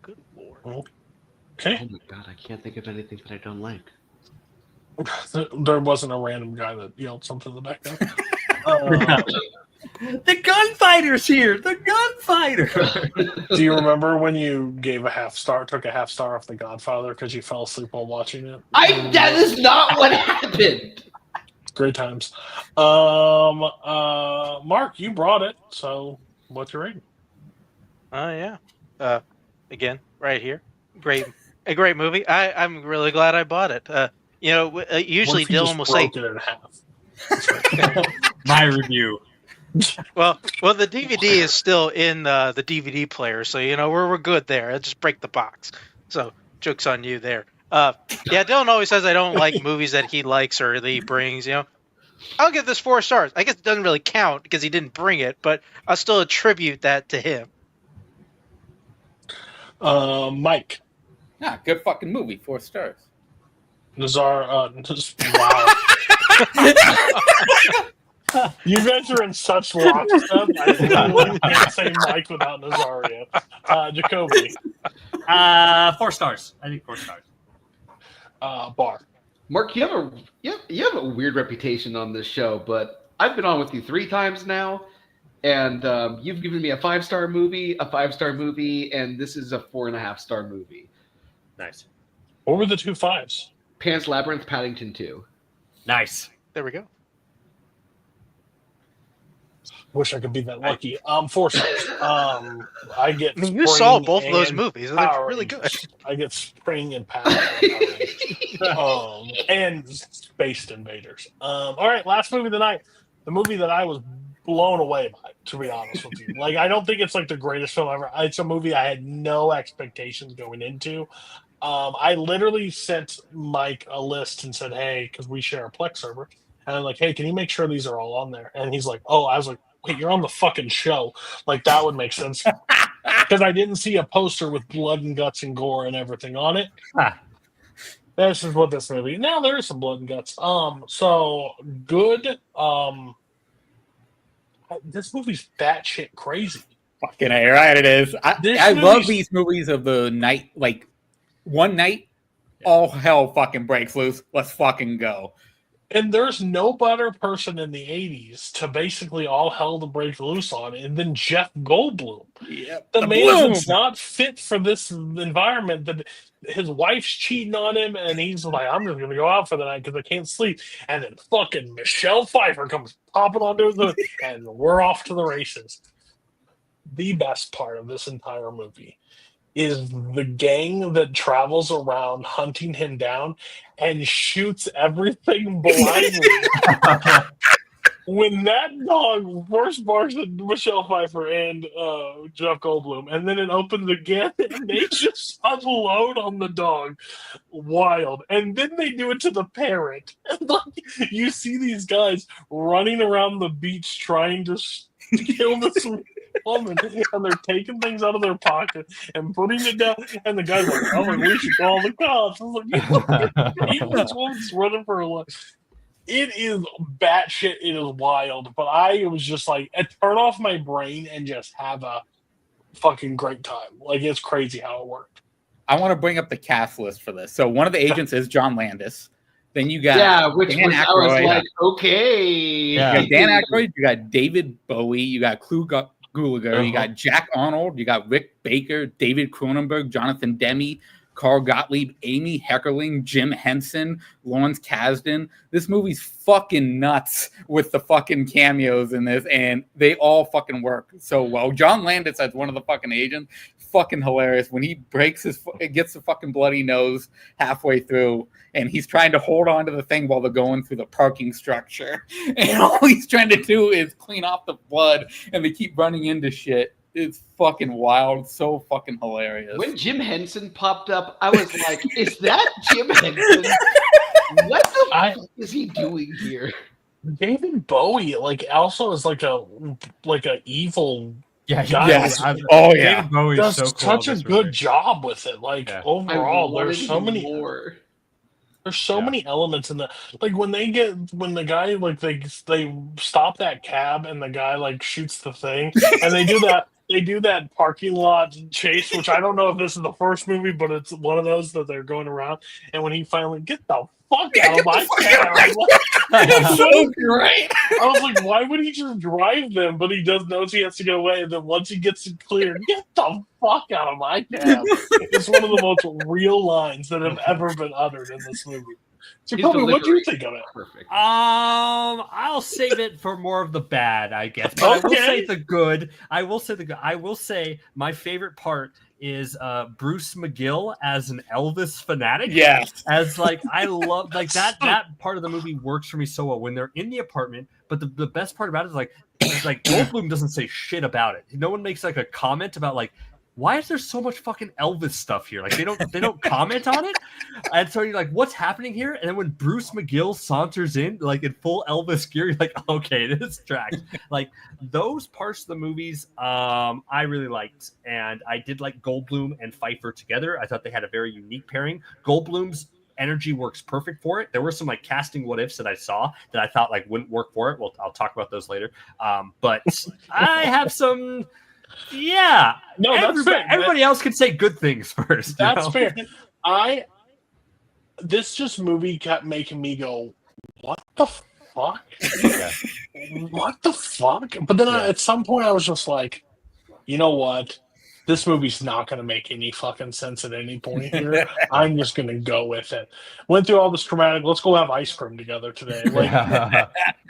good lord. Okay. Oh my god, I can't think of anything that I don't like. There wasn't a random guy that yelled something in the background. The gunfighter's here. The gunfighter. Do you remember when you took a half star off The Godfather because you fell asleep while watching it? That is not what happened. Great times. Mark, you brought it, so what's your rating? Yeah. Again, right here. A great movie. I'm really glad I bought it. Usually Dylan will say it in half. My review. Well, the DVD is still in the DVD player, so we're good there. I'll just break the box. So joke's on you there. Dylan always says I don't like movies that he likes or that he brings. I'll give this 4 stars. I guess it doesn't really count because he didn't bring it, but I'll still attribute that to him. Mike. Good fucking movie. 4 stars. Nazar. Wow. You guys are in such lockstep. I can't say Mike without Nazario. Jacoby. 4 stars. I think 4 stars. Bar. Mark, you have a weird reputation on this show, but I've been on with you 3 times now, and you've given me a 5-star movie, and this is a 4.5-star movie. Nice. What were the 2 5s? Pan's Labyrinth, Paddington 2. Nice. There we go. Wish I could be that lucky. 4 stars. I get. You saw both of those movies. They're really good. I get Spring and Paddington. And Space Invaders. All right, last movie of the night. The movie that I was blown away by, to be honest with you. Like, I don't think it's like the greatest film ever. It's a movie I had no expectations going into. I literally sent Mike a list and said, hey, because we share a Plex server. And I'm like, hey, can you make sure these are all on there? And he's like, oh, I was like, wait, you're on the fucking show. Like, that would make sense. Because I didn't see a poster with blood and guts and gore and everything on it. This is what this movie. Now there is some blood and guts. So good. This movie's batshit crazy. Fucking A, right? It is. I love these movies of the night, like one night, all hell fucking breaks loose. Let's fucking go. And there's no better person in the 80s to basically all hell to break loose on and than Jeff Goldblum. Yep. The man Bloom. that's not fit for this environment, that his wife's cheating on him, and he's like, I'm just going to go out for the night because I can't sleep. And then fucking Michelle Pfeiffer comes popping onto the and we're off to the races. The best part of this entire movie is the gang that travels around hunting him down and shoots everything blindly. When that dog first barks at Michelle Pfeiffer and Jeff Goldblum, and then it opens again, and they just unload on the dog, wild. And then they do it to the parrot. And like, you see these guys running around the beach trying to kill this woman, and they're taking things out of their pocket and putting it down. And the guy's like, "Oh, we should call the cops." I was like, even this woman's running for her life. It is batshit. It is wild. But I was just like, turn off my brain and just have a fucking great time. Like, it's crazy how it worked. I want to bring up the cast list for this. So one of the agents is John Landis. Then you got which Dan was, I was Aykroyd. like, okay. You got Dan Aykroyd. You got David Bowie. You got Clu Gulager. You got Jack Arnold. You got Rick Baker, David Cronenberg, Jonathan Demme, Carl Gottlieb, Amy Heckerling, Jim Henson, Lawrence Kasdan. This movie's fucking nuts with the fucking cameos in this, and they all fucking work so well. John Landis as one of the fucking agents, fucking hilarious. When he gets the fucking bloody nose halfway through, and he's trying to hold on to the thing while they're going through the parking structure, and all he's trying to do is clean off the blood, and they keep running into shit. It's fucking wild. So fucking hilarious. When Jim Henson popped up, I was like, is that Jim Henson? What the fuck is he doing here? David Bowie, like, also is like a evil Yeah, guy. Yes. I've- Oh, yeah. David Bowie Does is so cool. such a in this good movie. job with it. Like, Yeah. overall, I there's so wanted many more. There's so Yeah. many elements in the, like, when the guy, like, they stop that cab and the guy like shoots the thing, and they do that parking lot chase, which I don't know if this is the first movie, but it's one of those that they're going around, and when he finally get the fuck out of my cab, It's so great. I was like, why would he just drive them? But he knows he has to get away, and then once he gets it clear, get the fuck out of my cab. It's one of the most real lines that have ever been uttered in this movie. So, His Kobe, what do you delivery. think of it? Perfect. I'll save it for more of the bad, I guess. But I will Okay. say the good. I will say my favorite part is Bruce McGill as an Elvis fanatic. Yes. As like I love like that part of the movie works for me so well when they're in the apartment. But the best part about it is like Goldblum doesn't say shit about it. No one makes like a comment about like, why is there so much fucking Elvis stuff here? Like they don't comment on it. And so you're like, what's happening here? And then when Bruce McGill saunters in like in full Elvis gear, you're like, okay, this tracks. Like those parts of the movies I really liked. And I did like Goldblum and Pfeiffer together. I thought they had a very unique pairing. Goldblum's energy works perfect for it. There were some like casting what ifs that I saw that I thought like wouldn't work for it. Well, I'll talk about those later. But I have some. Yeah, No, that's fair. Everybody else can say good things first. That's fair. This just movie kept making me go, what the fuck? Yeah. What the fuck? But then at some point I was just like, you know what? This movie's not going to make any fucking sense at any point here. I'm just going to go with it. Went through all this dramatic, let's go have ice cream together today. Like,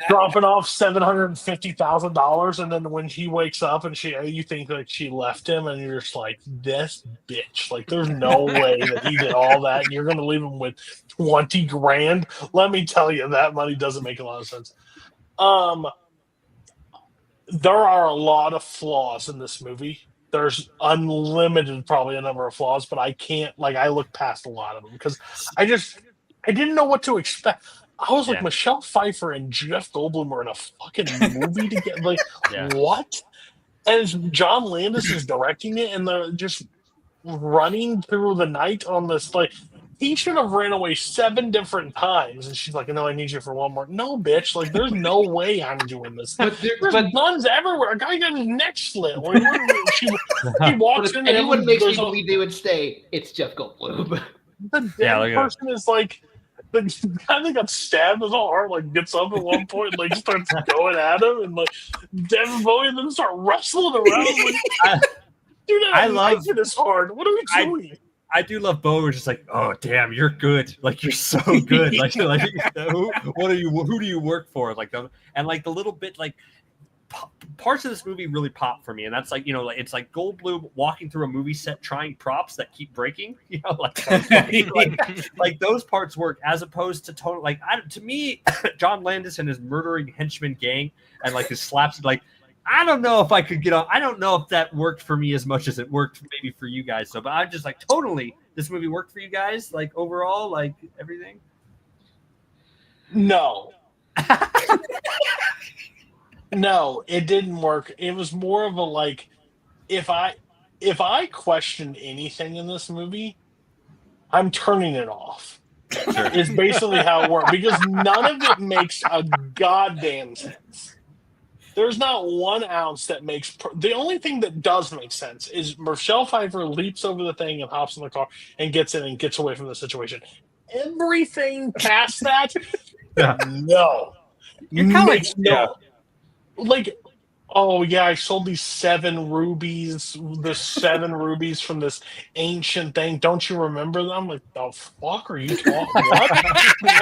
dropping off $750,000, and then when he wakes up and you think like she left him, and you're just like, this bitch. Like, there's no way that he did all that, and you're going to leave him with 20 grand. Let me tell you, that money doesn't make a lot of sense. There are a lot of flaws in this movie. There's unlimited, probably a number of flaws, but I can't, like, I look past a lot of them because I didn't know what to expect. I was like, Michelle Pfeiffer and Jeff Goldblum are in a fucking movie together. Like, what? And John Landis is directing it, and they're just running through the night on this, like, he should have ran away 7 different times. And she's like, no, I need you for one more. No, bitch. Like, there's no way I'm doing this. There's guns everywhere. A guy got his neck slit. Like, he walks But in if anyone makes me there's believe they would stay, it's Jeff Goldblum. the dead person is like the guy that got stabbed in the heart like gets up at one point and like starts going at him, and like David Bowie and then start wrestling around. Like, dude, I love it is hard. What are we doing? I do love Bowie. Just like, oh damn, you're good. Like you're so good. Like who do you work for? Like and like the little bit like parts of this movie really pop for me, and that's like it's like Goldblum walking through a movie set trying props that keep breaking. Like those parts work as opposed to total to me, John Landis and his murdering henchman gang and like his slaps like. I don't know if I could get on. I don't know if that worked for me as much as it worked maybe for you guys. So, but I'm just like totally. This movie worked for you guys, like overall, like everything. No, no, it didn't work. It was more of a like, if I questioned anything in this movie, I'm turning it off. Sure. Is basically how it worked because none of it makes a goddamn sense. There's not 1 ounce that makes... The only thing that does make sense is Michelle Pfeiffer leaps over the thing and hops in the car and gets in and gets away from the situation. Everything past that, no. You're kind of like, no. Like, oh yeah, I sold these 7 rubies, the 7 rubies from this ancient thing. Don't you remember them? Like, the fuck are you talking about?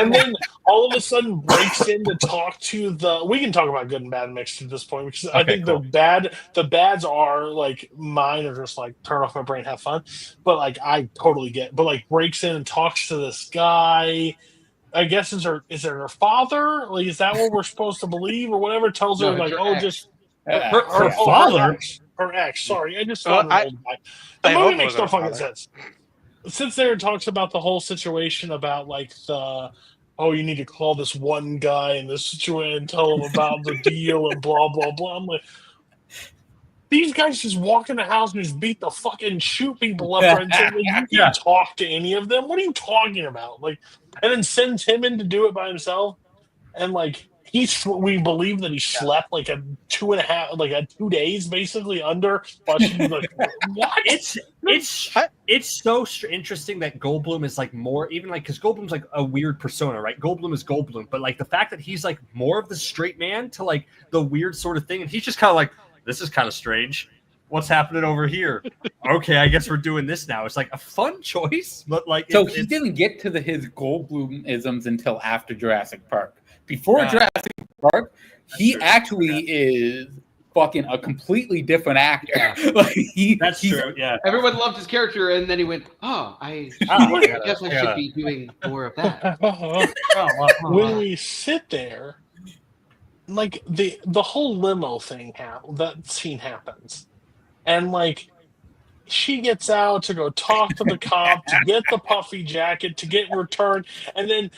And then all of a sudden breaks in to talk to the... We can talk about good and bad mixed at this point because I think cool. the bads are like mine are just like turn off my brain, have fun. But like I totally get. But like breaks in and talks to this guy. I guess is it her father? Like is that what we're supposed to believe or whatever? Tells her like just. Her father, her ex. Sorry, I just saw an old guy. The movie makes no fucking sense. Sits there and talks about the whole situation about like you need to call this one guy in this situation and tell him about the deal and blah blah blah. I'm like, these guys just walk in the house and just beat the fucking shoot people up right and you can't talk to any of them. What are you talking about? Like, and then sends him in to do it by himself, and like. We believe that he slept like a 2 days basically under. But she's like, what? It's so interesting that Goldblum is like more even like because Goldblum's like a weird persona, right? Goldblum is Goldblum, but like the fact that he's like more of the straight man to like the weird sort of thing, and he's just kind of like, this is kind of strange. What's happening over here? Okay, I guess we're doing this now. It's like a fun choice, but like so he didn't get to his Goldblum-isms until after Jurassic Park. Before Jurassic Park, he actually is fucking a completely different actor. Yeah. Like that's true. Yeah. Everyone loved his character, and then he went, I guess I should be doing more of that. When we sit there, like the whole limo thing that scene happens, and like she gets out to go talk to the cop to get the puffy jacket to get returned, and then.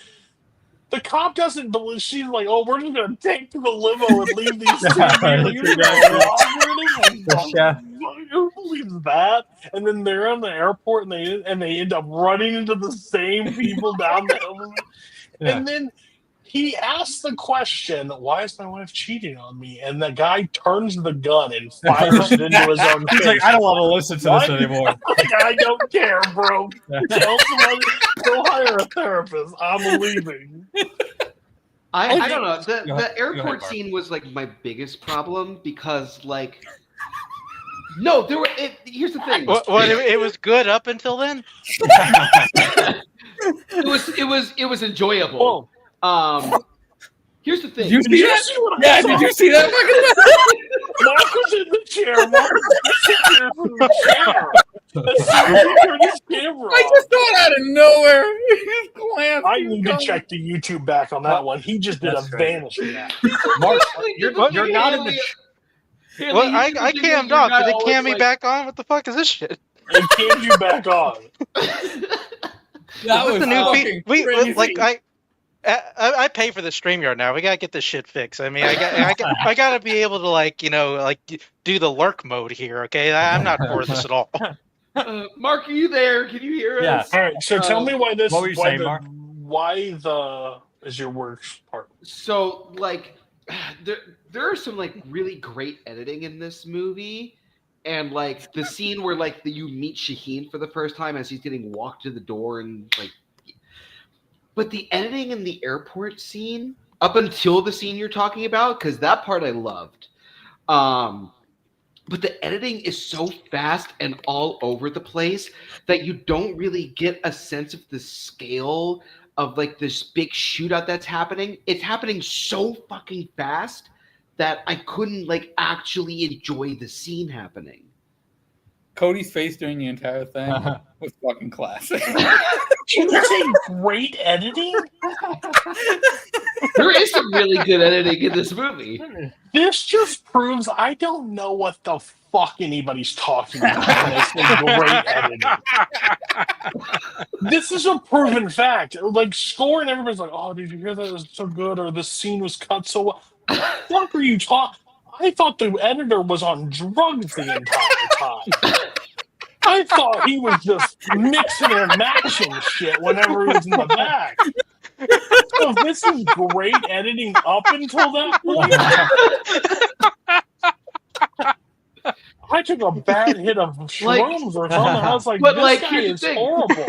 The cop doesn't believe. She's like, "Oh, we're just gonna take to the limo and leave these two." Who believes that? And then they're on the airport, and they end up running into the same people down the hill. Yeah. And then he asks the question, "Why is my wife cheating on me?" And the guy turns the gun and fires it into his own face. He's like, "I don't want to listen to this anymore. I don't care, bro. Tell somebody, go hire a therapist. I'm leaving." I don't know. The airport scene was like my biggest problem because like. No, here's the thing. It was good up until then. It was enjoyable. Here's the thing. Did you see that? Yeah, did you see that? Mark was in the chair. Mark was in the chair. I just saw it out of nowhere. I need to check the YouTube back on that one. He just did a vanishing act. Mark, you're not in the. Well, I cammed off. Did they cam me back on? What the fuck is this shit? They cammed you back on. That was the new crazy. like I pay for the StreamYard now. We gotta get this shit fixed. I mean, I gotta be able to do the lurk mode here. Okay, I'm not for this at all. Mark, are you there? Can you hear us? Yeah. All right. So tell me why this. What were you saying, Mark? Why is your worst part? So like, there are some like really great editing in this movie, and like the scene where like you meet Shaheen for the first time as he's getting walked to the door and like. But the editing in the airport scene, up until the scene you're talking about, because that part I loved. But the editing is so fast and all over the place that you don't really get a sense of the scale of like this big shootout that's happening. It's happening so fucking fast that I couldn't like actually enjoy the scene happening. Cody's face during the entire thing was fucking classic. That's a great editing. There is some really good editing in this movie. This just proves I don't know what the fuck anybody's talking about when they say great editing. This is a proven fact. Like Score and everybody's like, "Oh, did you hear that? It was so good," or "This scene was cut so well." What the fuck are you talking? I thought the editor was on drugs the entire time. I thought he was just mixing and matching shit whenever he was in the back. So this is great editing up until that point. I took a bad hit of shrooms or something. I was like, but this like, guy here's the is thing. horrible.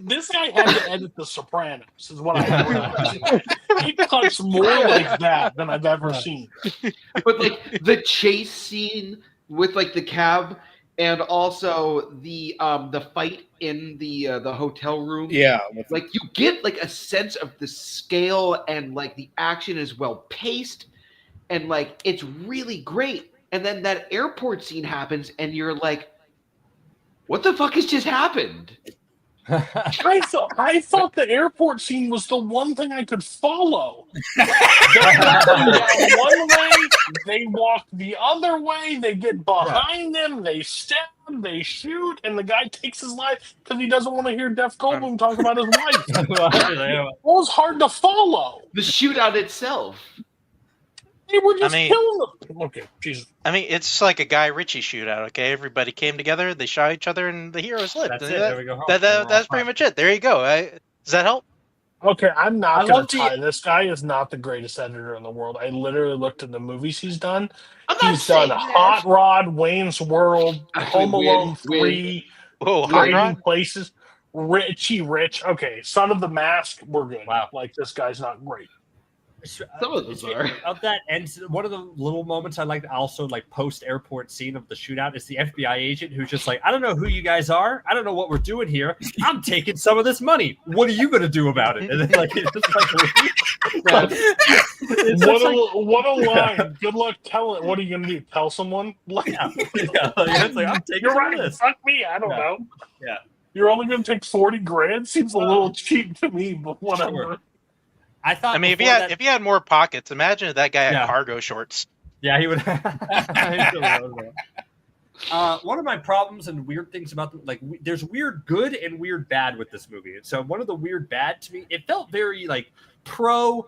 This guy had to edit The Sopranos, is what I realized. He cuts more like that than I've ever seen. But like the chase scene with like the cab and also the fight in the hotel room. Yeah. Like you get like a sense of the scale and like the action is well paced and like it's really great. And then that airport scene happens and you're like, what the fuck has just happened? I thought the airport scene was the one thing I could follow. They're walking down one way, they walk the other way, they get behind them, they stab, they shoot, and the guy takes his life because he doesn't want to hear Jeff Goldblum talk about his wife. It was hard to follow. The shootout itself. They were just killing them. Okay, Jesus. I mean, it's like a Guy Ritchie shootout. Okay, everybody came together, they shot each other, and the heroes lived. That's it. There we go. That's pretty much it. There you go. Does that help? Okay, I'm not going to tie. This guy is not the greatest editor in the world. I literally looked at the movies he's done. He's done Hot Rod, Wayne's World, Home Alone 3, Trading Places, Richie Rich. Okay, Son of the Mask, we're good. Wow. Like, this guy's not great. Some of those are. Of that, and one of the little moments I like also like post airport scene of the shootout is the FBI agent who's just like, I don't know who you guys are, I don't know what we're doing here. I'm taking some of this money. What are you going to do about it? And then like it's just like, what a line! Good luck telling. What are you going to do? Tell someone? Like, it's like, I'm taking You're some right. of this. Fuck me. I don't know. Yeah. You're only going to take $40,000. Seems a little cheap to me, but whatever. Sure. I thought. I mean, if he had more pockets, imagine if that guy had cargo shorts. Yeah, he would. One of my problems and weird things about there's weird good and weird bad with this movie. And so one of the weird bad to me, it felt very like pro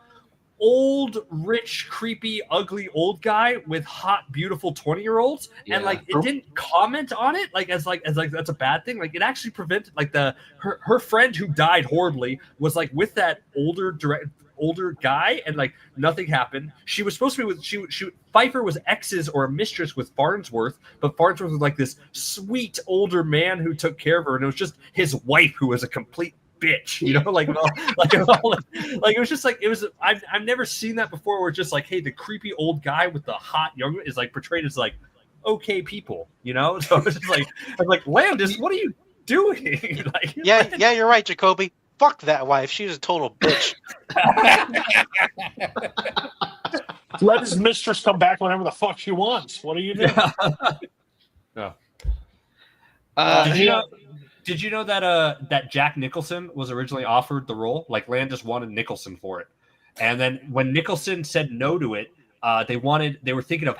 old, rich, creepy, ugly old guy with hot, beautiful 20-year-olds, and like it didn't comment on it as that's a bad thing. Like it actually prevented like her friend who died horribly was like with that older guy, and like nothing happened. She was supposed to be with Pfeiffer was exes or a mistress with Farnsworth, but Farnsworth was like this sweet older man who took care of her, and it was just his wife who was a complete bitch, you know, like it was just like it was. I've never seen that before. Where it's just like, hey, the creepy old guy with the hot young is like portrayed as like okay people, you know. So it's just like I'm like, Landis, what are you doing? Like, yeah, you're right, Jacoby. Fuck that wife. She was a total bitch. Let his mistress come back whenever the fuck she wants. What are you doing? No. Did you know that Jack Nicholson was originally offered the role? Like Landis wanted Nicholson for it, and then when Nicholson said no to it, they were thinking of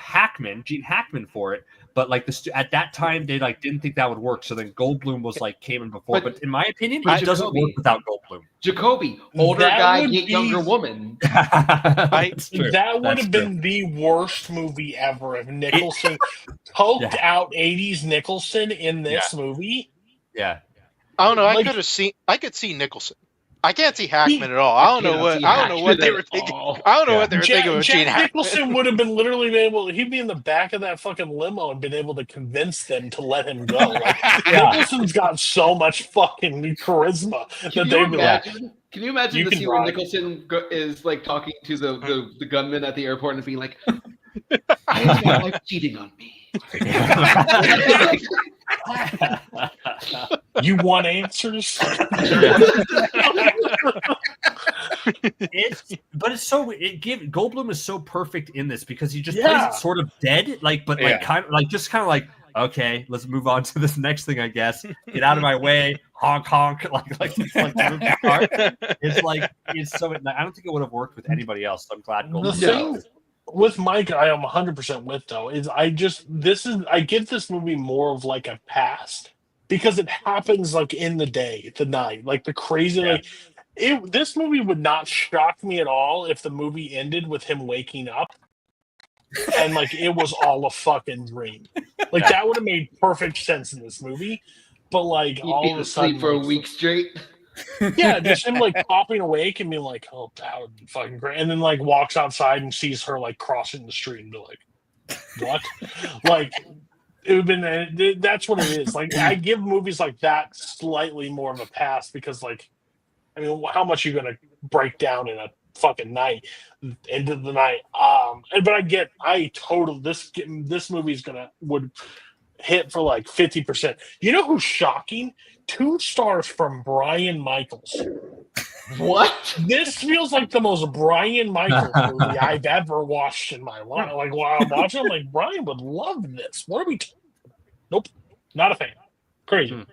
Gene Hackman for it, but like at that time they like didn't think that would work. So then Goldblum was like came in before, but in my opinion, it doesn't work without Goldblum. Jacoby, older guy, get younger woman. That would have been the worst movie ever if Nicholson poked out 80s Nicholson in this movie. Yeah. I don't know. I could see Nicholson. I can't see Hackman at all. I don't know what they were thinking. I don't know what they were thinking with Gene Jack Hackman. Nicholson would have been literally able. He'd be in the back of that fucking limo and been able to convince them to let him go. Like Nicholson's got so much fucking charisma that they'd be like. Can you imagine the scene where Nicholson is like talking to the gunman at the airport and being like, "Why is my wife cheating on me?" You want answers? Goldblum is so perfect in this because he just plays it sort of dead, like kind of like okay, let's move on to this next thing, I guess. Get out of my way, honk honk, it's so. I don't think it would have worked with anybody else. So I'm glad Goldblum. The thing with Mike, I am 100% with though. I give this movie more of like a past because it happens like in the day, the night, like the crazy. This movie would not shock me at all if the movie ended with him waking up and like it was all a fucking dream. Like that would have made perfect sense in this movie. But like all of a sudden, sleep for a week straight. Yeah, just him like popping awake and being like, "Oh, that would be fucking great," and then like walks outside and sees her like crossing the street and be like, "What?" Like it would have been. That's what it is. Like I give movies like that slightly more of a pass because like, I mean, how much are you gonna break down in a fucking night, into the night? But this movie's would hit for like 50%. You know who's shocking? 2 stars from Brian Michaels. What? This feels like the most Brian Michaels movie I've ever watched in my life. Like while I'm watching, I'm like, Brian would love this. What are we? Nope, not a fan. Crazy.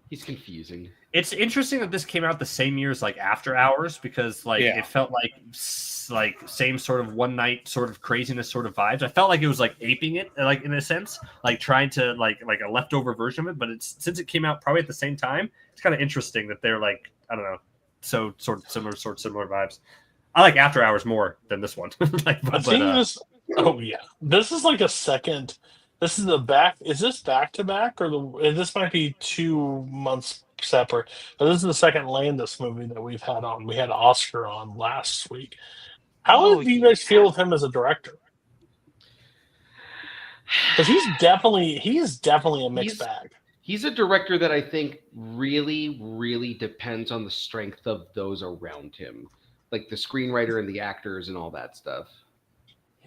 He's confusing. It's interesting that this came out the same year as like After Hours because it felt like same sort of one night sort of craziness sort of vibes. I felt like it was like aping it, like in a sense, like trying to like a leftover version of it. But since it came out probably at the same time, it's kind of interesting that they're like, I don't know, so sort of similar vibes. I like After Hours more than this one. This. Oh yeah, this is like a second. This is Is this back to back this might be 2 months separate? But this is the second Landis movie that we've had on. We had Oscar on last week. How do you guys feel with him as a director? Because he's definitely a mixed bag. He's a director that I think really, really depends on the strength of those around him, like the screenwriter and the actors and all that stuff.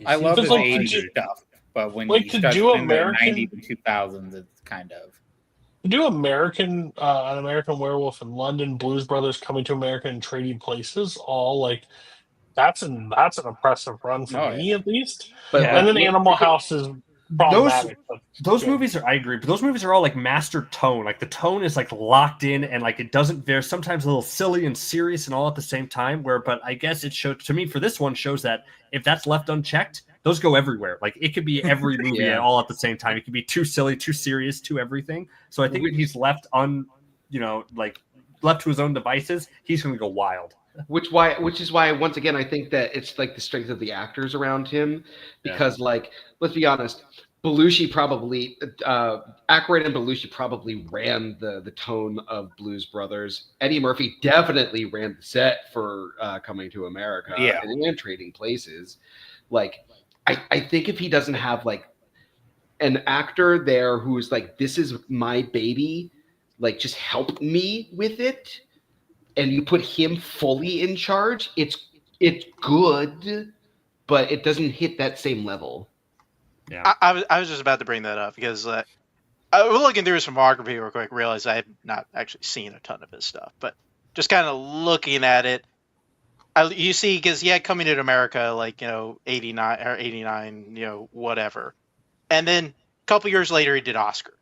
I love his 80s stuff, but when you start in the 90s and 2000s, it's kind of. Do An American Werewolf in London, Blues Brothers, Coming to America, and Trading Places, all like that's an impressive run for me at least. But and then Animal House is problematic. Those movies I agree, but those movies are all like master tone. Like the tone is like locked in, and like it doesn't. They're sometimes a little silly and serious and all at the same time. But I guess it showed to me for this one shows that if that's left unchecked, those go everywhere. Like it could be every movie all at the same time. It could be too silly, too serious, too everything. So I think when he's left left to his own devices, he's going to go wild. Which is why once again I think that it's like the strength of the actors around him, because like let's be honest, Belushi probably Aykroyd and Belushi probably ran the tone of Blues Brothers. Eddie Murphy definitely ran the set for Coming to America and Trading Places. Like I think if he doesn't have like an actor there who's like, this is my baby, like just help me with it, and you put him fully in charge, it's good, but it doesn't hit that same level. Yeah, I was just about to bring that up because I was looking through his filmography real quick, realized I have not actually seen a ton of his stuff, but just kind of looking at it, you see, because he had Coming to America, like 89 or 89, whatever, and then a couple years later he did Oscar,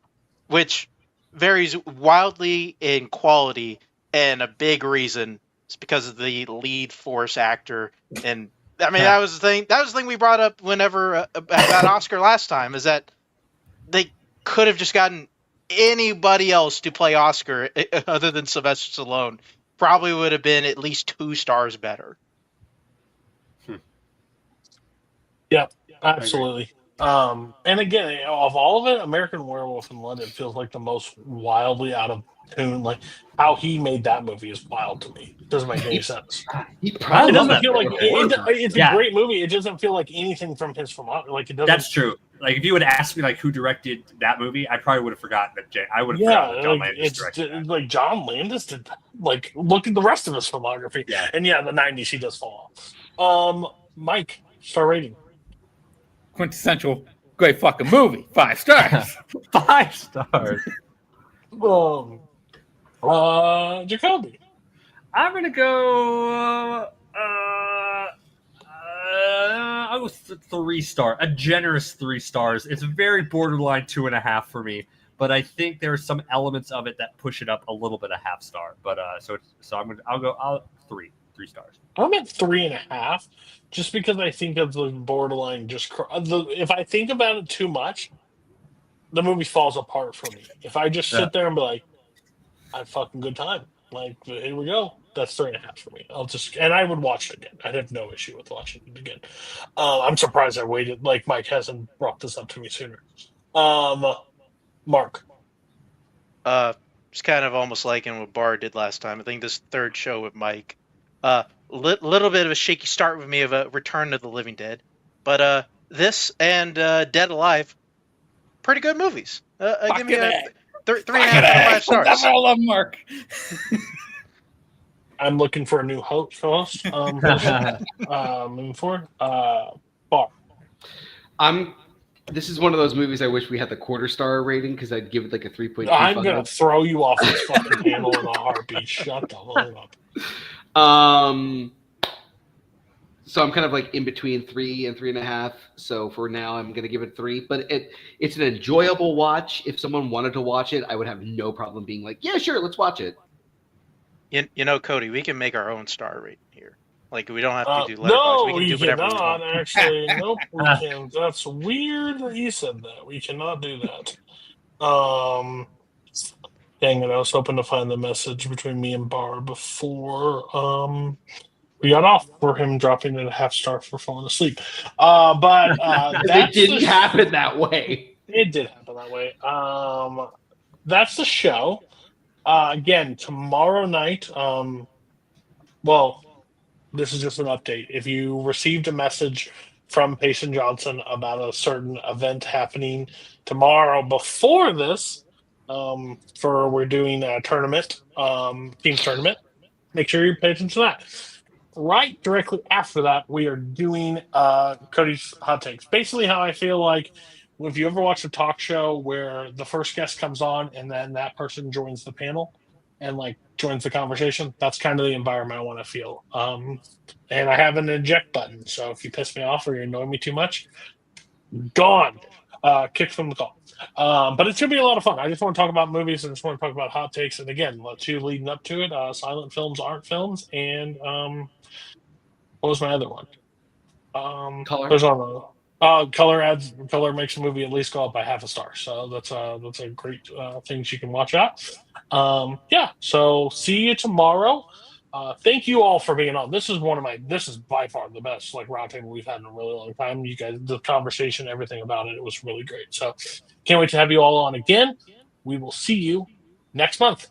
which varies wildly in quality. And a big reason is because of the lead force actor. And I mean, that was the thing. That was the thing we brought up whenever about Oscar last time, is that they could have just gotten anybody else to play Oscar other than Sylvester Stallone. Probably would have been at least 2 stars better. Yeah, absolutely. And again, of all of it, American Werewolf in London feels like the most wildly out of tune. Like how he made that movie is wild to me. It doesn't make any sense. He It probably love doesn't that feel like horror. it's Yeah. a great movie. It doesn't feel like anything from his filmography. Like it doesn't. That's true. Like if you would ask me like who directed that movie, I probably would have forgotten that. I would have forgotten that John like, Landis it's directed that. like John Landis did. Like look at the rest of his filmography. Yeah. And yeah, the '90s he does fall off. Mike, star rating. Quintessential great fucking movie. 5 stars. 5 stars. Jacoby. I'm gonna go. I'll go 3 star. A generous 3 stars. It's very borderline 2.5 for me, but I think there are some elements of it that push it up a little bit, a half star. But I'll 3 stars. I'm at 3.5, just because I think of the borderline. If I think about it too much, the movie falls apart for me. If I just sit there and be like, "I had a fucking good time," like here we go. That's 3.5 for me. And I would watch it again. I'd have no issue with watching it again. I'm surprised I waited. Like Mike hasn't brought this up to me sooner. Mark. It's kind of almost like in what Bar did last time. I think this third show with Mike, little bit of a shaky start with me of a Return of the Living Dead, but this and Dead Alive, pretty good movies. Give me a 3.5 5 stars. That's all of Mark. I'm looking for a new host. Moving forward. Bar. This is one of those movies I wish we had the quarter star rating because I'd give it like a 3.25. I'm gonna throw you off this fucking panel in a heartbeat. Shut the fuck up. So I'm kind of like in between 3 and 3.5. So for now, I'm gonna give it 3. But it's an enjoyable watch. If someone wanted to watch it, I would have no problem being like, yeah, sure, let's watch it. You know, Cody, we can make our own star rating here. Like we don't have to do Letterboxd. No, we can we do whatever we cannot. want. Actually, nope. We can. That's weird that he said that. We cannot do that. Dang it! I was hoping to find the message between me and Bar before we got off for him dropping it a half star for falling asleep. But It didn't happen that way. It did happen that way. That's the show. Again, tomorrow night. Well, this is just an update. If you received a message from Payson Johnson about a certain event happening tomorrow before this, we're doing a tournament, team tournament, make sure you pay attention to that. Right directly after that, we are doing Cody's Hot Takes. Basically, how I feel like if you ever watch a talk show where the first guest comes on and then that person joins the panel and like joins the conversation, that's kind of the environment I want to feel. And I have an eject button, so if you piss me off or you annoy me too much, gone. Kicked from the call. But it's gonna be a lot of fun. I just want to talk about movies and just want to talk about hot takes. And again, the 2 leading up to it, silent films aren't films, and what was my other one? Color. There's on color makes a movie at least go up by half a star. So that's a great thing you can watch out. Yeah. So see you tomorrow. Thank you all for being on. This is by far the best like roundtable we've had in a really long time. You guys, the conversation, everything about it was really great. So can't wait to have you all on again. We will see you next month.